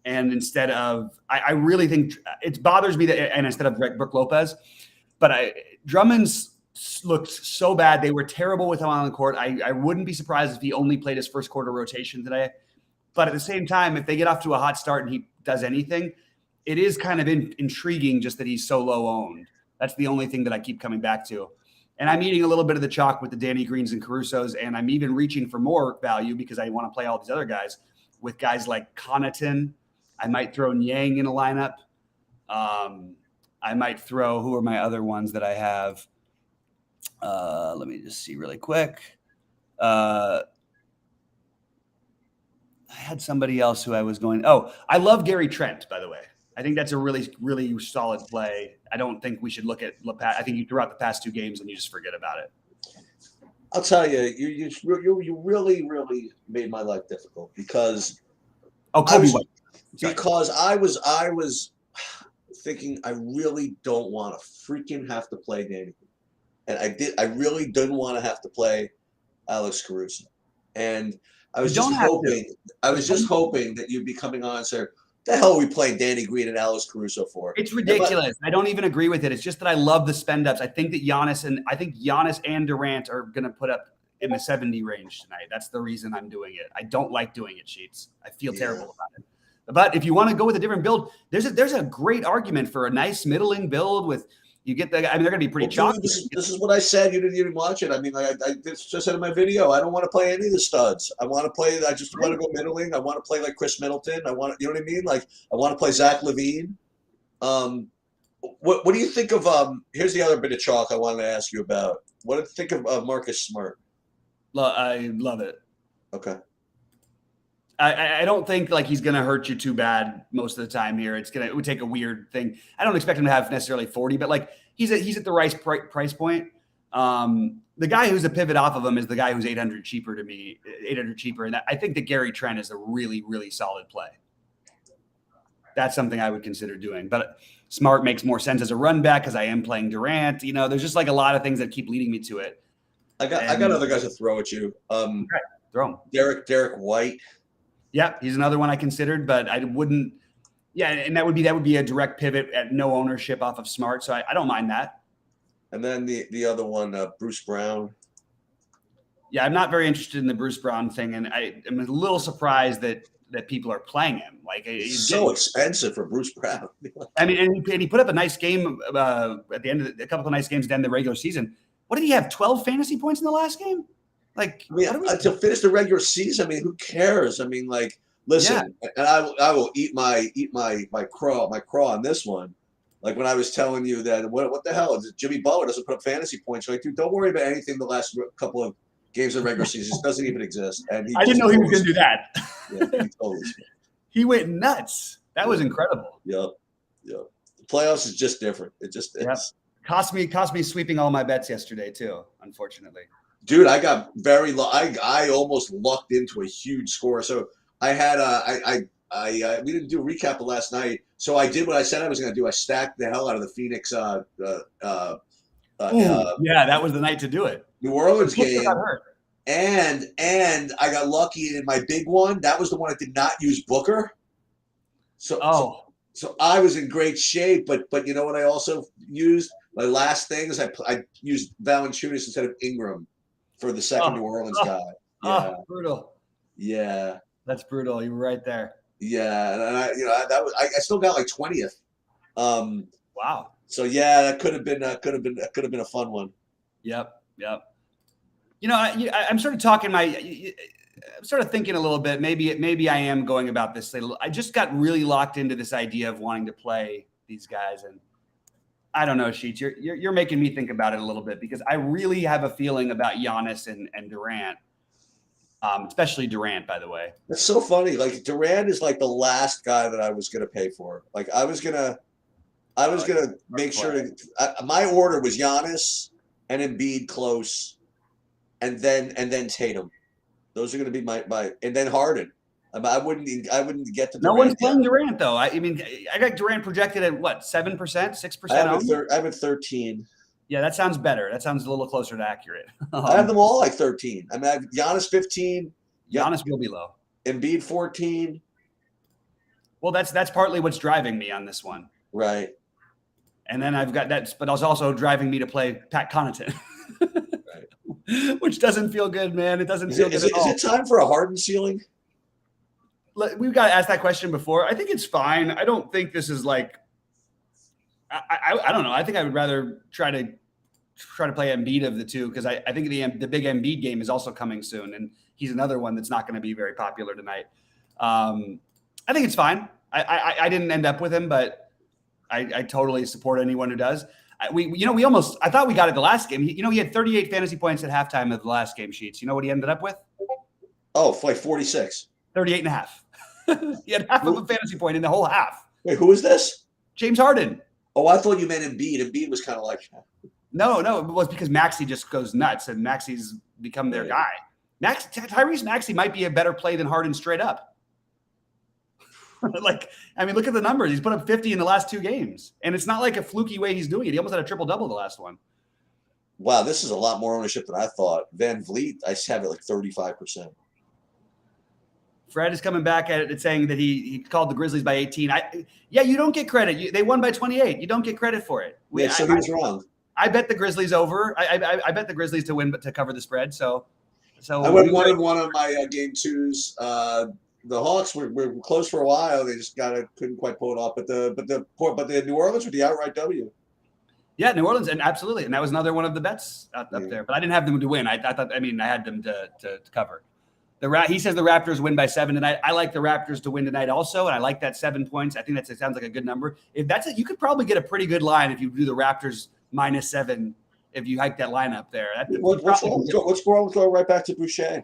and instead of I really think it bothers me that, and instead of Brook Lopez, but Drummond's looked so bad. They were terrible with him on the court. I wouldn't be surprised if he only played his first quarter rotation today. But at the same time, if they get off to a hot start and he does anything, it is kind of intriguing just that he's so low owned. That's the only thing that I keep coming back to. And I'm eating a little bit of the chalk with the Danny Greens and Carusos, and I'm even reaching for more value because I want to play all these other guys with guys like Connaughton. I might throw Niang in a lineup. I might throw, who are my other ones that I have? Let me just see really quick. I had somebody else who I was going. Oh, I love Gary Trent, by the way. I think that's a really, really solid play. I don't think we should look at LePat. I think you threw out the past 2 games and you just forget about it. I'll tell you, you really, really made my life difficult because Kobe White. Sorry. Because I was thinking I really don't want to freaking have to play Danny, and I really didn't want to have to play Alex Caruso, and I was just hoping that you'd be coming on and say, the hell are we playing Danny Green and Alex Caruso for? It's ridiculous. I don't even agree with it. It's just that I love the spend ups. I think that Giannis and Durant are going to put up in the 70 range tonight. That's the reason I'm doing it. I don't like doing it, Sheets. I feel terrible about it. But if you want to go with a different build, there's a great argument for a nice middling build with you get the. I mean, they're going to be pretty chalky. This is what I said. You didn't watch it. I mean, I just said in my video, I don't want to play any of the studs. I want to play. I just want to go middling. I want to play like Chris Middleton. I want, you know what I mean? Like I want to play Zach LaVine. What do you think of? Here's the other bit of chalk I wanted to ask you about. What do you think of Marcus Smart? I love it. Okay. I don't think like he's going to hurt you too bad most of the time here. It would take a weird thing. I don't expect him to have necessarily 40, but like he's at the right price point. The guy who's a pivot off of him is the guy who's 800 cheaper to me, 800 cheaper. And I think that Gary Trent is a really, really solid play. That's something I would consider doing, but Smart makes more sense as a run back because I am playing Durant. You know, there's just like a lot of things that keep leading me to it. I got other guys to throw at you. Okay, throw him. Derek White. Yeah, he's another one I considered, but I wouldn't. Yeah, and that would be a direct pivot at no ownership off of Smart, so I don't mind that. And then the other one, Bruce Brown. Yeah, I'm not very interested in the Bruce Brown thing, and I'm a little surprised that people are playing him. Like he's so expensive for Bruce Brown. I mean, and he put up a nice game at the end of a couple of nice games at the end of the regular season. What did he have? 12 fantasy points in the last game? Like, I mean, to finish the regular season, I mean, who cares? I mean, like, listen, and I will eat my craw on this one. Like when I was telling you that, what the hell? Jimmy Butler doesn't put up fantasy points. You're like, dude, don't worry about anything the last couple of games of regular season. It doesn't even exist. And I didn't know he was going to do that. Yeah, he went nuts. That was incredible. Yep. The playoffs is just different. It just is. Cost me sweeping all my bets yesterday too, unfortunately. Dude, I got very low. I almost lucked into a huge score. So I had we didn't do a recap of last night. So I did what I said I was going to do. I stacked the hell out of the Phoenix. Yeah, that was the night to do it. New Orleans game. And I got lucky in my big one. That was the one I did not use Booker. So I was in great shape. But you know what I also used? My last thing is I used Valanciunas instead of Ingram for the second New Orleans guy. Yeah. Brutal. Yeah. That's brutal. You were right there. Yeah, and I still got like 20th. Wow. So yeah, that could have been a fun one. Yep. You know, I'm sort of talking I'm sort of thinking a little bit. Maybe I am going about this. I just got really locked into this idea of wanting to play these guys, and I don't know, Sheets. You're making me think about it a little bit because I really have a feeling about Giannis and Durant. Especially Durant, by the way. It's so funny. Like Durant is like the last guy that I was going to pay for. Like I was gonna make sure my order was Giannis and Embiid close, and then Tatum. Those are going to be my and then Harden. I wouldn't get to Durant. No one's playing Durant though. I mean, I got Durant projected at what 7%, 6%. I have it 13. Yeah, that sounds better. That sounds a little closer to accurate. I have them all like 13. I mean, I have Giannis 15. Giannis will be low. Embiid 14. Well, that's partly what's driving me on this one. Right. And then I've got that, but it's also driving me to play Pat Connaughton, right. Which doesn't feel good, man. It doesn't feel good at all. Is it time for a Harden ceiling? We've got to ask that question before. I think it's fine. I don't think this is like. I don't know. I think I would rather try to play Embiid of the two because I think the big Embiid game is also coming soon, and he's another one that's not going to be very popular tonight. I think it's fine. I didn't end up with him, but I totally support anyone who does. I thought we got it the last game. He had 38 fantasy points at halftime of the last game sheets. You know what he ended up with? Oh, like 46. 38 and a half. He had half of a fantasy point in the whole half. Wait, who is this? James Harden. Oh, I thought you meant Embiid. Embiid was kind of like. No, it was because Maxey just goes nuts, and Maxey's become their guy. Tyrese Maxey might be a better play than Harden straight up. Look at the numbers. He's put up 50 in the last 2 games, and it's not like a fluky way he's doing it. He almost had a triple-double the last one. Wow, this is a lot more ownership than I thought. Van Vliet, I have it like 35%. Fred is coming back at it saying that he called the Grizzlies by 18. You don't get credit. They won by 28. You don't get credit for it. He was wrong. I bet the Grizzlies over. I bet the Grizzlies to win, but to cover the spread. So I went 1-1 on my game 2s. The Hawks were close for a while. They just couldn't quite pull it off. But the New Orleans with the outright W. Yeah, New Orleans, and absolutely, and that was another one of the bets up there. But I didn't have them to win. I had them to cover. He says the Raptors win by 7 tonight. I like the Raptors to win tonight also, and I like that 7 points. I think it sounds like a good number. If that's it, you could probably get a pretty good line if you do the Raptors -7. If you hike that line up there, what's wrong with going right back to Boucher?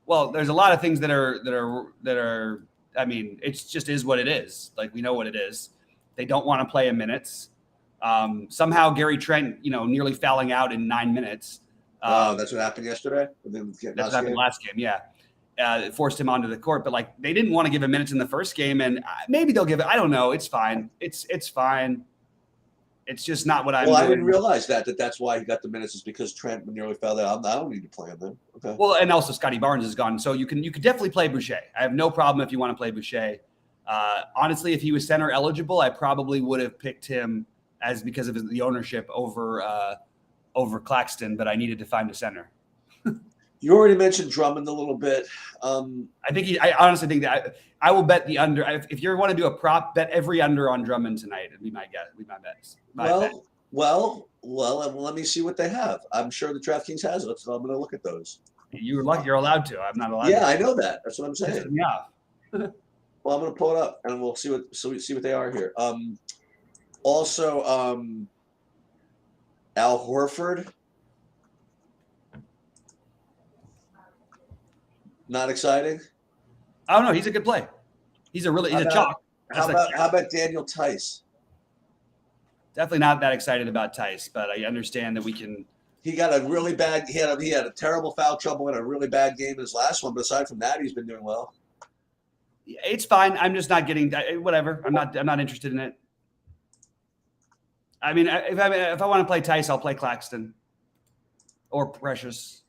Well, there's a lot of things that are. I mean, it just is what it is. Like, we know what it is. They don't want to play in minutes. Somehow Gary Trent, nearly fouling out in 9 minutes. That's what happened yesterday. That's what happened last game. Yeah, it forced him onto the court. But they didn't want to give him minutes in the first game, and maybe they'll give it. I don't know. It's fine. It's fine. It's just not what I'm. Well, I didn't realize that's why he got the minutes, is because Trent nearly fell out. I don't need to play him then. Okay. Well, and also Scotty Barnes is gone, so you could definitely play Boucher. I have no problem if you want to play Boucher. Honestly, if he was center eligible, I probably would have picked him because of the ownership over Claxton, but I needed to find a center. You already mentioned Drummond a little bit. I honestly think that I will bet the under. If you want to do a prop, bet every under on Drummond tonight. It'd be my guess. It'd be my bets. Well, let me see what they have. I'm sure the DraftKings has it, so I'm going to look at those. You're lucky. You're allowed to. I'm not allowed. Yeah, to. I know that. That's what I'm saying. Yeah. Well, I'm going to pull it up, and we'll see what they are here. Also, Al Horford. Not exciting. Oh no, he's a good play. He's a chalk. How about Daniel Tice? Definitely not that excited about Tice, but I understand that we can. He got a really bad. He had a terrible foul trouble and a really bad game in his last one. But aside from that, he's been doing well. It's fine. I'm just not getting whatever. I'm not interested in it. I mean, if I want to play Tice, I'll play Claxton or Precious.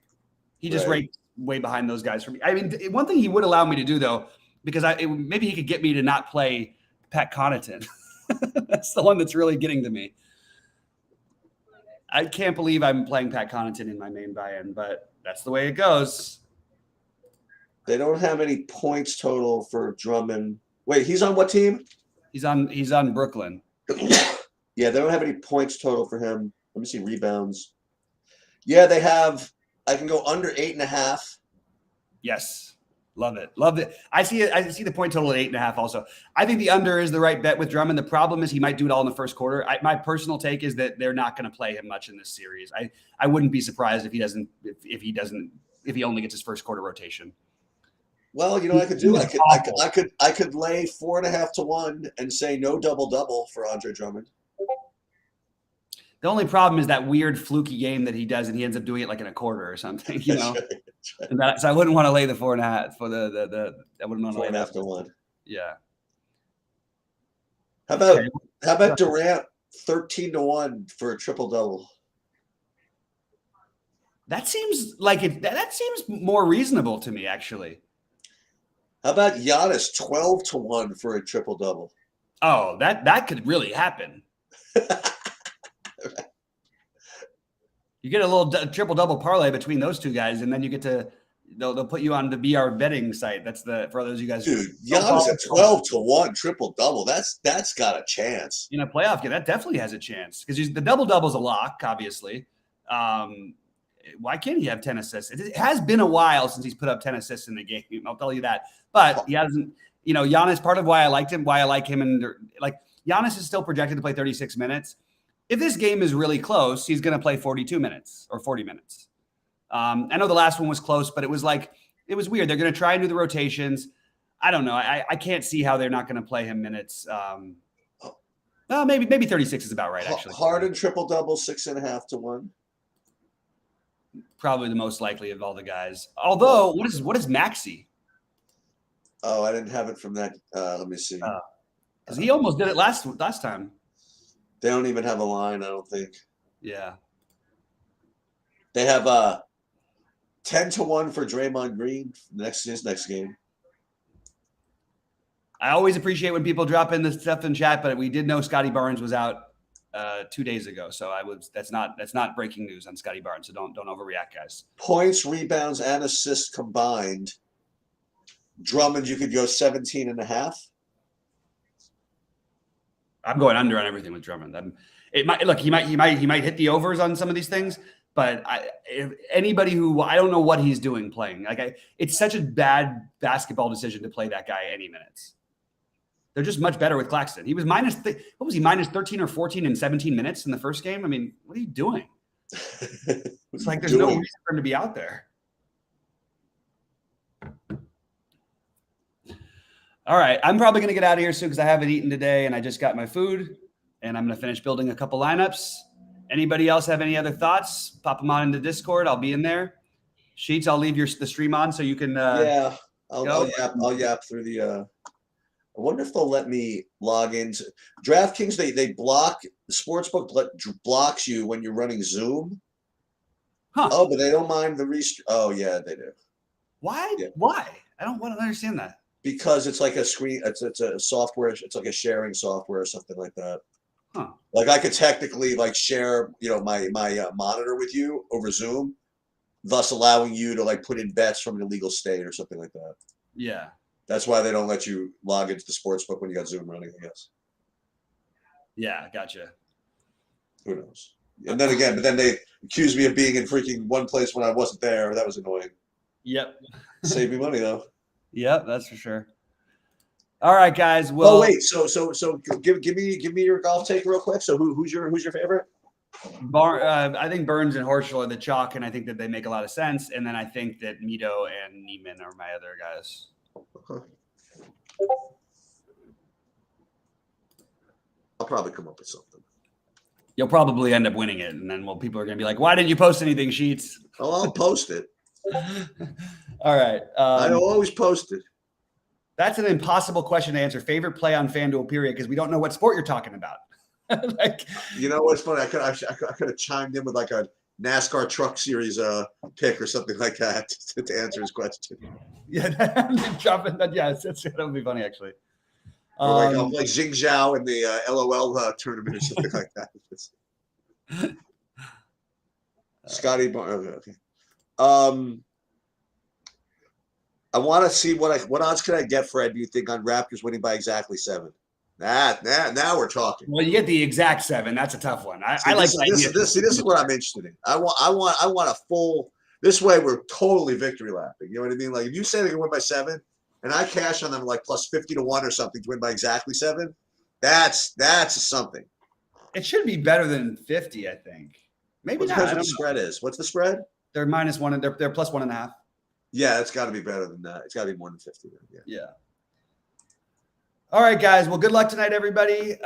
He just rates way behind those guys for me. I mean, one thing he would allow me to do though, because maybe he could get me to not play Pat Connaughton. That's the one that's really getting to me. I can't believe I'm playing Pat Connaughton in my main buy-in, but that's the way it goes. They don't have any points total for Drummond. Wait, he's on what team? He's on Brooklyn. Yeah, they don't have any points total for him. Let me see rebounds. Yeah, they have. I can go under 8.5. Yes. Love it. I see it. I see the point total at 8.5 also. I think the under is the right bet with Drummond. The problem is he might do it all in the first quarter. My personal take is that they're not going to play him much in this series. I wouldn't be surprised if he only gets his first quarter rotation. Well, you know what I could do? I could lay 4.5 to 1 and say no double for Andre Drummond. The only problem is that weird fluky game that he does, and he ends up doing it like in a quarter or something, you know. Right. So I wouldn't want to lay the 4.5 for the. I wouldn't want to lay 4.5 to 1. Yeah. How about Durant 13 to 1 for a triple double? That seems like it. That seems more reasonable to me, actually. How about Giannis 12 to 1 for a triple double? Oh, that could really happen. You get a little triple double parlay between those two guys, and then you get to they'll put you on the BR betting site. That's for those of you guys. Dude, Giannis at 12 to 1 triple double. That's got a chance in a playoff game. That definitely has a chance because the double double's a lock, obviously. Why can't he have 10 assists? It has been a while since he's put up 10 assists in the game. I'll tell you that, but he hasn't. you know, Giannis, part of why I liked him, why I like him, and like Giannis is still projected to play 36 minutes. If this game is really close, he's going to play 42 minutes or 40 minutes. I know the last one was close, but it was weird. They're going to try and do the rotations. I don't know. I can't see how they're not going to play him minutes. Well, maybe 36 is about right, actually. Harden triple-double, 6.5 to 1. Probably the most likely of all the guys. Although, what is Maxey? Oh, I didn't have it from that. Let me see. Because he almost did it last time. They don't even have a line, I don't think. Yeah. They have 10 to 1 for Draymond Green his next game. I always appreciate when people drop in the stuff in chat, but we did know Scotty Barnes was out 2 days ago, so that's not breaking news on Scotty Barnes. So don't overreact, guys. Points, rebounds, and assists combined. Drummond, you could go 17.5. I'm going under on everything with Drummond. He might hit the overs on some of these things, but if anybody who I don't know what he's doing playing, it's such a bad basketball decision to play that guy any minutes. They're just much better with Claxton. He was minus 13 or 14 in 17 minutes in the first game. I mean, what are you doing? It's like there's no reason for him to be out there. All right, I'm probably going to get out of here soon because I haven't eaten today and I just got my food and I'm going to finish building a couple lineups. Anybody else have any other thoughts? Pop them on into Discord. I'll be in there. Sheets, I'll leave the stream on so you can. Yeah, I'll yap through the. I wonder if they'll let me log into DraftKings. They block the sportsbook blocks you when you're running Zoom. Huh? Oh, but they don't mind the restream. Oh yeah, they do. Why? Yeah. Why? I don't want to understand that. Because it's like a screen. It's a software. It's like a sharing software or something like that. Huh. Like I could technically share, my monitor with you over Zoom, thus allowing you to put in bets from an illegal state or something like that. Yeah. That's why they don't let you log into the sportsbook when you got Zoom running, I guess. Yeah, gotcha. Who knows? And then again, but then they accused me of being in freaking one place when I wasn't there. That was annoying. Yep. Save me money though. Yep, that's for sure. All right, guys. Well, wait. So give me your golf take real quick. So who's your favorite? I think Burns and Horschel are the chalk, and I think that they make a lot of sense. And then I think that Mito and Neiman are my other guys. Okay. I'll probably come up with something. You'll probably end up winning it, and then people are going to be like, "Why didn't you post anything, Sheets?" Oh, I'll post it. All right. I always post it. That's an impossible question to answer. Favorite play on FanDuel, period, because we don't know what sport you're talking about. You know what's funny? I could have chimed in with a NASCAR Truck Series pick or something like that to answer his question. Yeah, that would be funny actually. Or like Xing Zhao in the LOL tournament or something like that. Scotty Barnes. Okay. I want to see what odds can I get, Fred? Do you think on Raptors winning by exactly 7? Now we're talking. Well, you get the exact 7. That's a tough one. This is what I'm interested in. I want a full. This way, we're totally victory lapping. You know what I mean? Like if you say they can win by 7, and I cash on them plus 50 to 1 or something to win by exactly 7, that's something. It should be better than 50, I think. Maybe not. Depends what the spread is. What's the spread? They're -1 and they're plus 1.5. Yeah, it's got to be better than that. It's got to be more than 50. Yeah. All right, guys. Well, good luck tonight, everybody.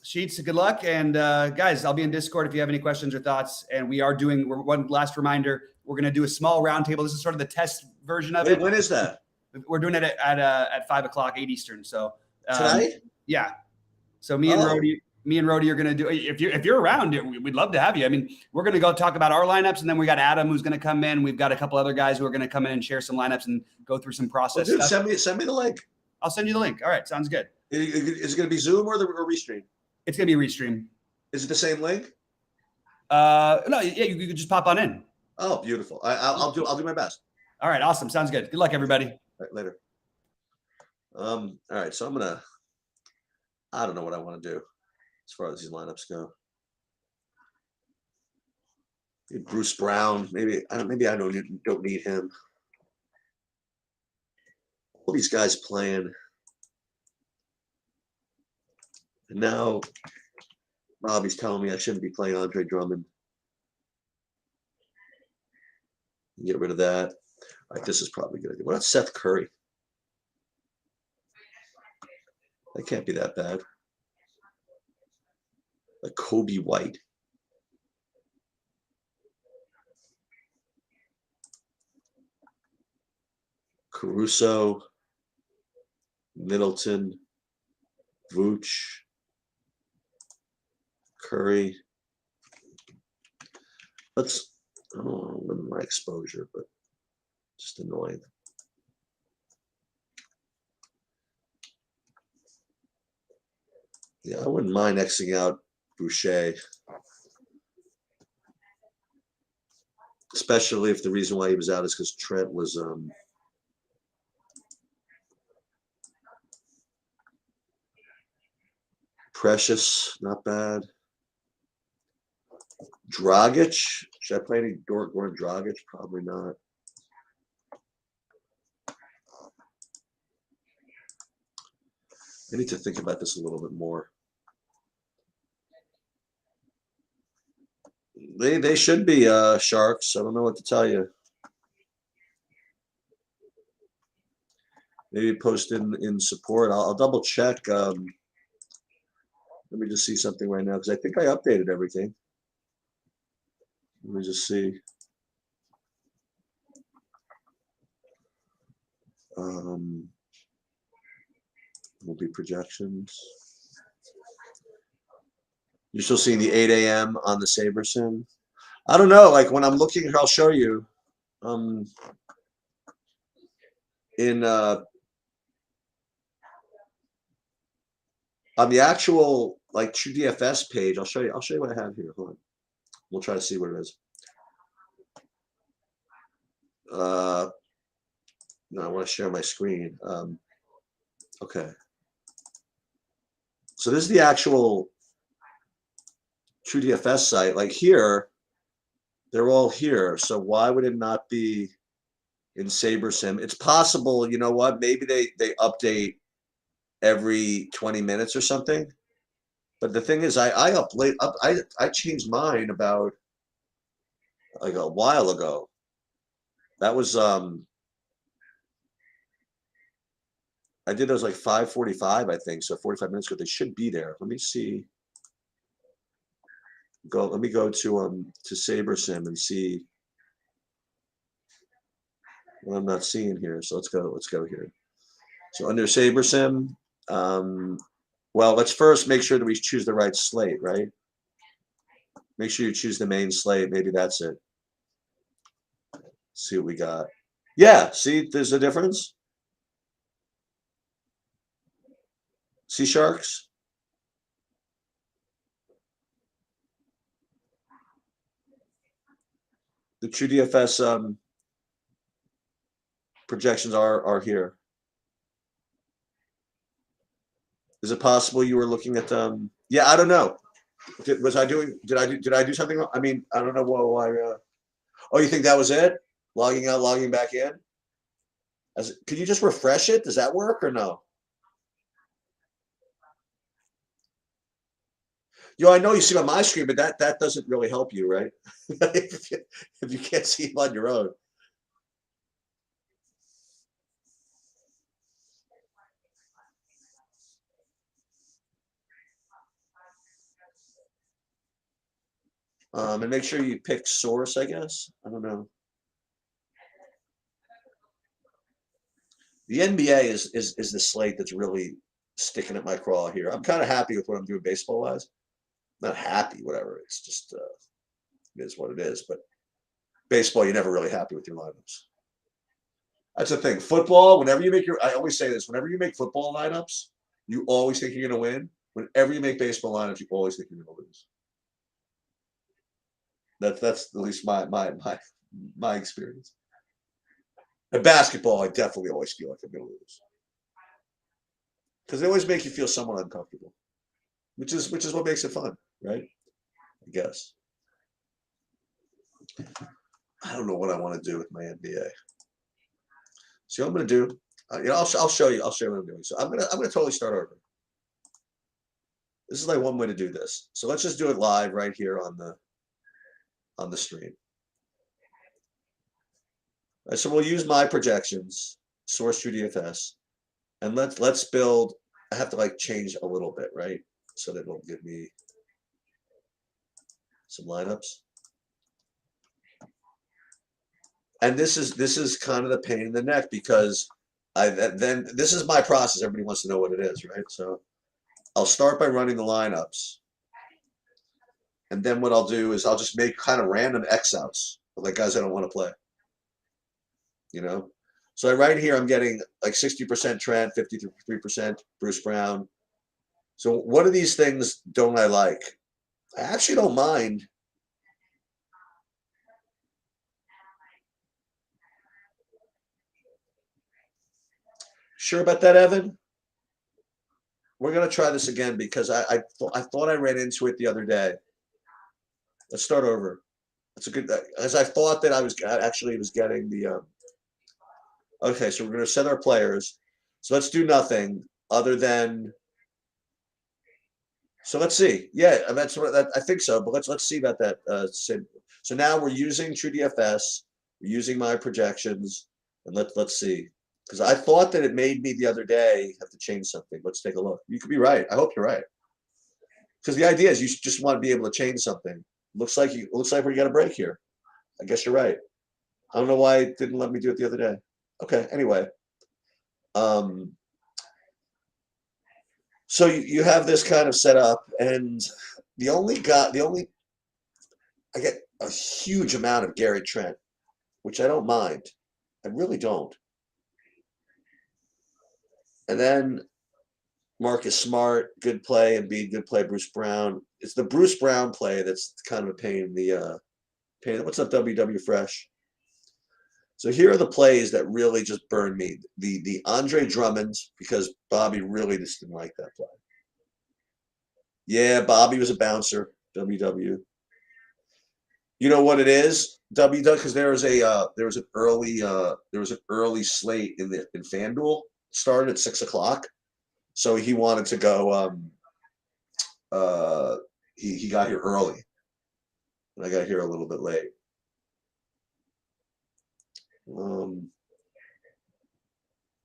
Sheets, good luck. And guys, I'll be in Discord if you have any questions or thoughts. And one last reminder, we're going to do a small roundtable. This is sort of the test version of it. When is that? We're doing it at 5 o'clock, 8 Eastern. So tonight? Yeah. So me and Rhodey are going to do, if you're around, we'd love to have you. I mean, we're going to go talk about our lineups, and then we got Adam who's going to come in. We've got a couple other guys who are going to come in and share some lineups and go through some process dude, stuff. Send me the link. I'll send you the link. All right, sounds good. Is it going to be Zoom or Restream? It's going to be Restream. Is it the same link? No, yeah, you could just pop on in. Oh, beautiful. I'll do my best. All right, awesome. Sounds good. Good luck, everybody. All right, later. All right, so I don't know what I want to do as far as these lineups go. Maybe Bruce Brown. Maybe I don't need him. All these guys playing. And now Bobby's telling me I shouldn't be playing Andre Drummond. Get rid of that. All right, this is probably good. What about Seth Curry? That can't be that bad. Like Kobe White. Caruso, Middleton, Vooch, Curry. I don't know, limit my exposure, but just annoying. Yeah, I wouldn't mind Xing out Boucher. Especially if the reason why he was out is because Trent was Precious, not bad. Dragic. Should I play any Goran Dragic? Probably not. I need to think about this a little bit more. They should be Sharks. I don't know what to tell you. Maybe post in support. I'll double check. Let me just see something right now because I think I updated everything. Let me just see. Will be projections. You're still seeing the 8 a.m. on the Saber Sim. I don't know. Like when I'm looking here, I'll show you. In on the actual like True DFS page, I'll show you. I'll show you what I have here. Hold on. We'll try to see what it is. No, I want to share my screen. Okay. So this is the actual True DFS site. Like here, they're all here. So why would it not be in SaberSim? It's possible, you know what? Maybe they update every 20 minutes or something. But the thing is, I changed mine about like a while ago. That was I did those like 5:45, I think. So 45 minutes ago. They should be there. Let me see. Let me go to SaberSim and see what I'm not seeing here. So let's go here. So under SaberSim, well, let's first make sure that we choose the right slate, right? Make sure you choose the main slate. Maybe that's it. See what we got. Yeah, see, there's a difference. See Sharks? The True DFS projections are here. Is it possible you were looking at yeah, I don't know. Did I do something wrong? I mean, I don't know why oh, you think that was it? Logging out, logging back in? Could you just refresh it? Does that work or no? I know you see on my screen, but that doesn't really help you, right? if you can't see him on your own. And make sure you pick source, I guess. I don't know. The NBA is the slate that's really sticking at my craw here. I'm kind of happy with what I'm doing baseball wise. Not happy, whatever. It's just it is what it is. But baseball, you're never really happy with your lineups. That's the thing. Football, I always say this, whenever you make football lineups, you always think you're going to win. Whenever you make baseball lineups, you always think you're going to lose. That's at least my experience. In basketball, I definitely always feel like I'm going to lose because they always make you feel somewhat uncomfortable, which is what makes it fun, right? I guess. I don't know what I want to do with my NBA. See what I'm going to do. I'll show you. I'll show you what I'm doing. So I'm gonna totally start over. This is like one way to do this. So let's just do it live right here on the stream. All right, so we'll use my projections, source through DFS, and let's build. I have to like change a little bit, right? So that it'll give me some lineups. And this is kind of the pain in the neck because then this is my process. Everybody wants to know what it is, right? So I'll start by running the lineups. And then what I'll do is I'll just make kind of random X outs, like guys I don't want to play. You know? So right here I'm getting like 60% Trent, 53% Bruce Brown. So what of these things don't I like? I actually don't mind. Sure about that, Evan? We're gonna try this again because I thought I ran into it the other day. Let's start over. That's a good, as I thought that I was getting the. Okay, so we're gonna set our players. So let's do nothing other than. So let's see. Yeah, that's what I think so. But let's see about that. Sid. So now we're using TrueDFS. We're using my projections, and let's see. Because I thought that it made me the other day have to change something. Let's take a look. You could be right. I hope you're right. Because the idea is you just want to be able to change something. Looks like we got a break here. I guess you're right. I don't know why it didn't let me do it the other day. Okay. Anyway, so you have this kind of set up, and I get a huge amount of Gary Trent, which I don't mind. I really don't. And then Marcus Smart, good play, and Embiid, good play. Bruce Brown. It's the Bruce Brown play that's kind of a pain in the pain. What's up, WW Fresh? So here are the plays that really just burned me. The Andre Drummond, because Bobby really just didn't like that play. Yeah, Bobby was a bouncer. WW. You know what it is? WW, because there was an early slate in FanDuel. Started at 6 o'clock. So he wanted to go. He got here early, and I got here a little bit late.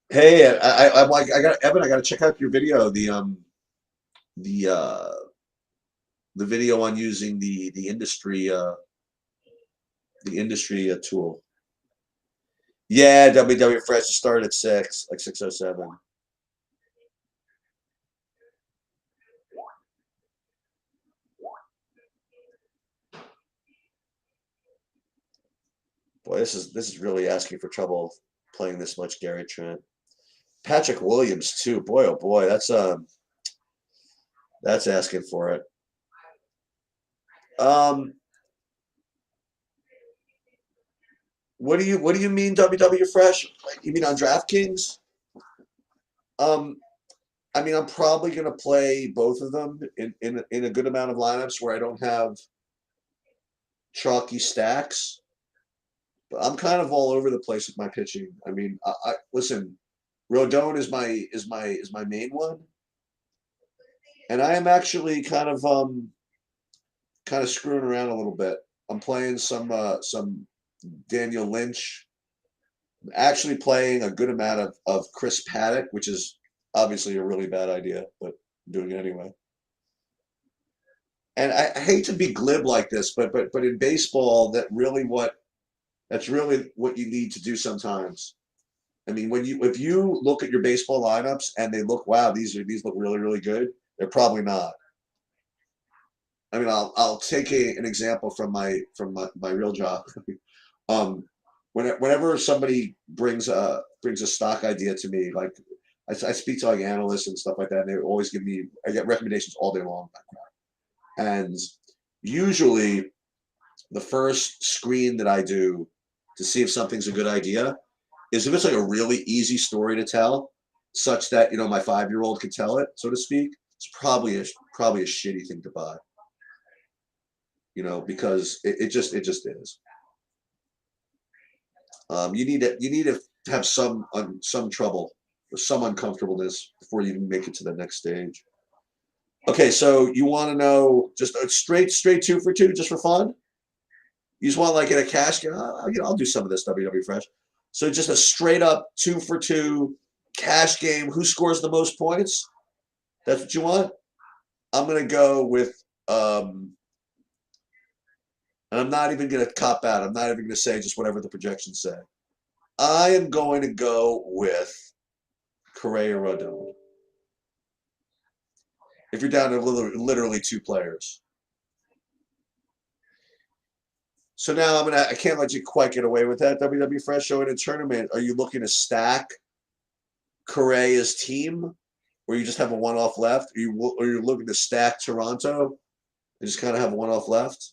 Hey, I got Evan. I got to check out your video. The video on using the industry tool. Yeah, WW Fresh started at 6, like 6:07. Boy, this is really asking for trouble playing this much Gary Trent. Patrick Williams too. Boy, oh boy, that's asking for it. What do you mean WW Fresh? You mean on DraftKings? I mean, I'm probably going to play both of them in a good amount of lineups where I don't have chalky stacks. But I'm kind of all over the place with my pitching. I mean, I listen. Rodon is my main one, and I am actually kind of screwing around a little bit. I'm playing some Daniel Lynch. I'm actually playing a good amount of Chris Paddock, which is obviously a really bad idea, but I'm doing it anyway. And I hate to be glib like this, but in baseball, that's really what you need to do sometimes. I mean, if you look at your baseball lineups and they look, wow, these look really, really good, they're probably not. I mean, I'll take an example from my real job. Whenever somebody brings a stock idea to me, like I speak to like analysts and stuff like that, and they always I get recommendations all day long. And usually the first screen that I do to see if something's a good idea is if it's like a really easy story to tell, such that my 5-year-old can tell it, so to speak. It's probably a shitty thing to buy, because it just is. You need to have some trouble or some uncomfortableness before you can make it to the next stage. Okay, so you want to know just a straight 2 for 2 just for fun? You just want like in a cash game? I'll do some of this WW Fresh. So just a straight up 2 for 2 cash game. Who scores the most points? That's what you want? I'm gonna go with and I'm not even gonna cop out. I'm not even gonna say just whatever the projections say. I am going to go with Correa Rodon. If you're down to literally 2 players. So now I can't let you quite get away with that. WW Fresh show in a tournament. Are you looking to stack Correa's team, or you just have a one-off left? Or you're looking to stack Toronto and just kind of have a one-off left?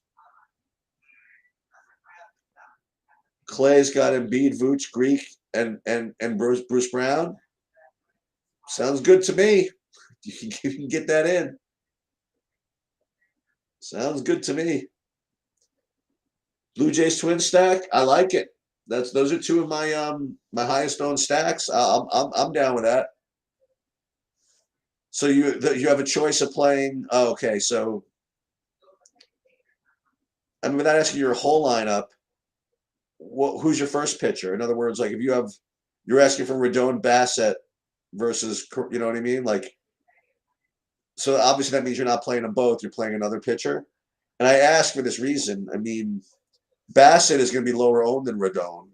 Clay's got Embiid, Vooch, Greek, and Bruce Brown. Sounds good to me. You can get that in. Sounds good to me. Blue Jays twin stack. I like it. Those are 2 of my my highest owned stacks. I'm down with that. So you have a choice of playing. Oh, okay, so I mean, without asking your whole lineup, who's your first pitcher? In other words, like if you're asking for Rodon, Bassett versus, you know what I mean? Like, so obviously that means you're not playing them both. You're playing another pitcher. And I ask for this reason. I mean, Bassett is going to be lower owned than Rodon.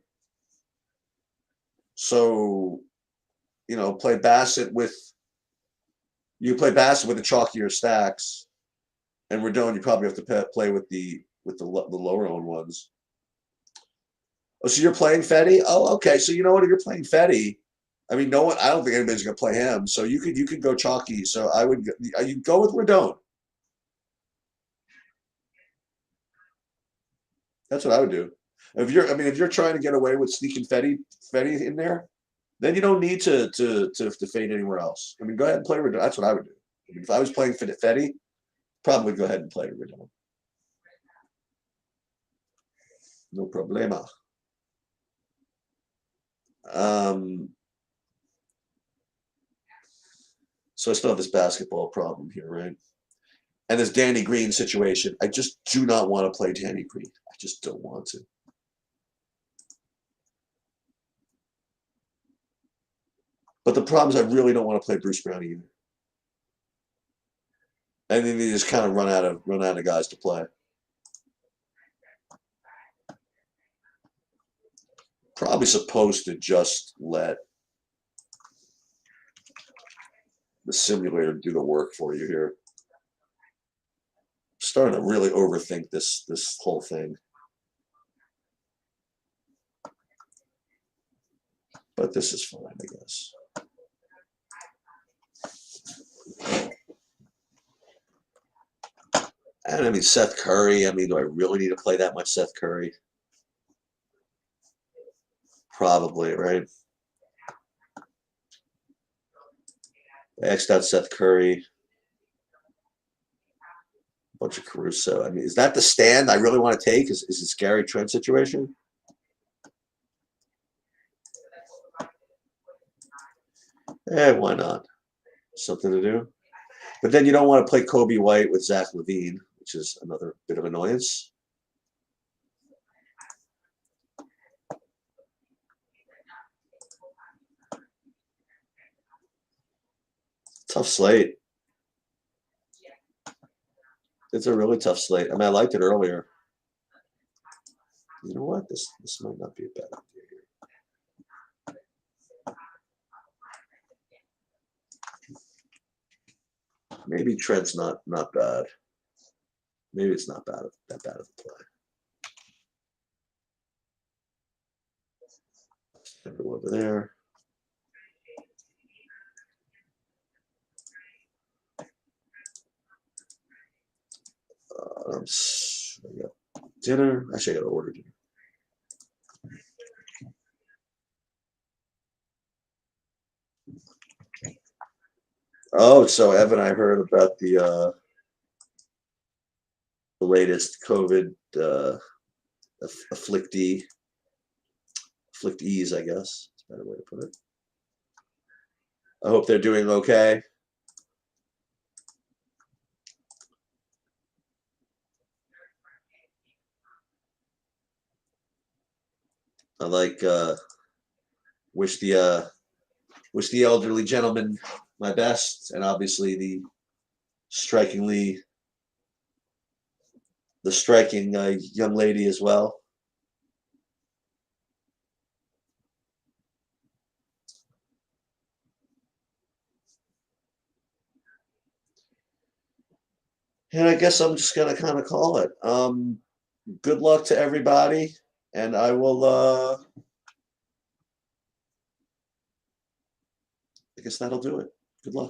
So, play Bassett with the chalkier stacks, and Rodon you probably have to play with the lower owned ones. Oh, so you're playing Fetty? Oh, okay. So you know what? If you're playing Fetty, I mean, no one. I don't think anybody's going to play him. So you could go chalky. So I would you go with Rodon. That's what I would do. If you're trying to get away with sneaking Fetty in there, then you don't need to fade anywhere else. I mean, go ahead and play Rodon. That's what I would do. I mean, if I was playing Fetty, probably go ahead and play Rodon. No problema. So I still have this basketball problem here, right? And this Danny Green situation. I just do not want to play Danny Green. I just don't want to. But the problem is I really don't want to play Bruce Brown either. And then they just kind of run out of guys to play. Probably supposed to just let the simulator do the work for you here. I'm starting to really overthink this whole thing. But this is fine, I guess. And I mean, Seth Curry. I mean, do I really need to play that much Seth Curry? Probably, right? I X'd out Seth Curry. A bunch of Caruso. I mean, is that the stand I really want to take? Is this Gary Trent situation? Why not? Something to do. But then you don't want to play Kobe White with Zach LaVine, which is another bit of annoyance. Tough slate. It's a really tough slate. I mean, I liked it earlier. You know what? This might not be a bad idea here. Maybe Trent's not bad. Maybe it's not that bad of a play. Go over there. I got dinner. Actually, I got to order dinner. Oh, so Evan, I heard about the latest COVID afflictees, I guess. That's a better way to put it. I hope they're doing okay. I like wish the elderly gentleman my best, and obviously strikingly the striking young lady as well. And I guess I'm just gonna kind of call it. Good luck to everybody, and I will. I guess that'll do it. Good luck.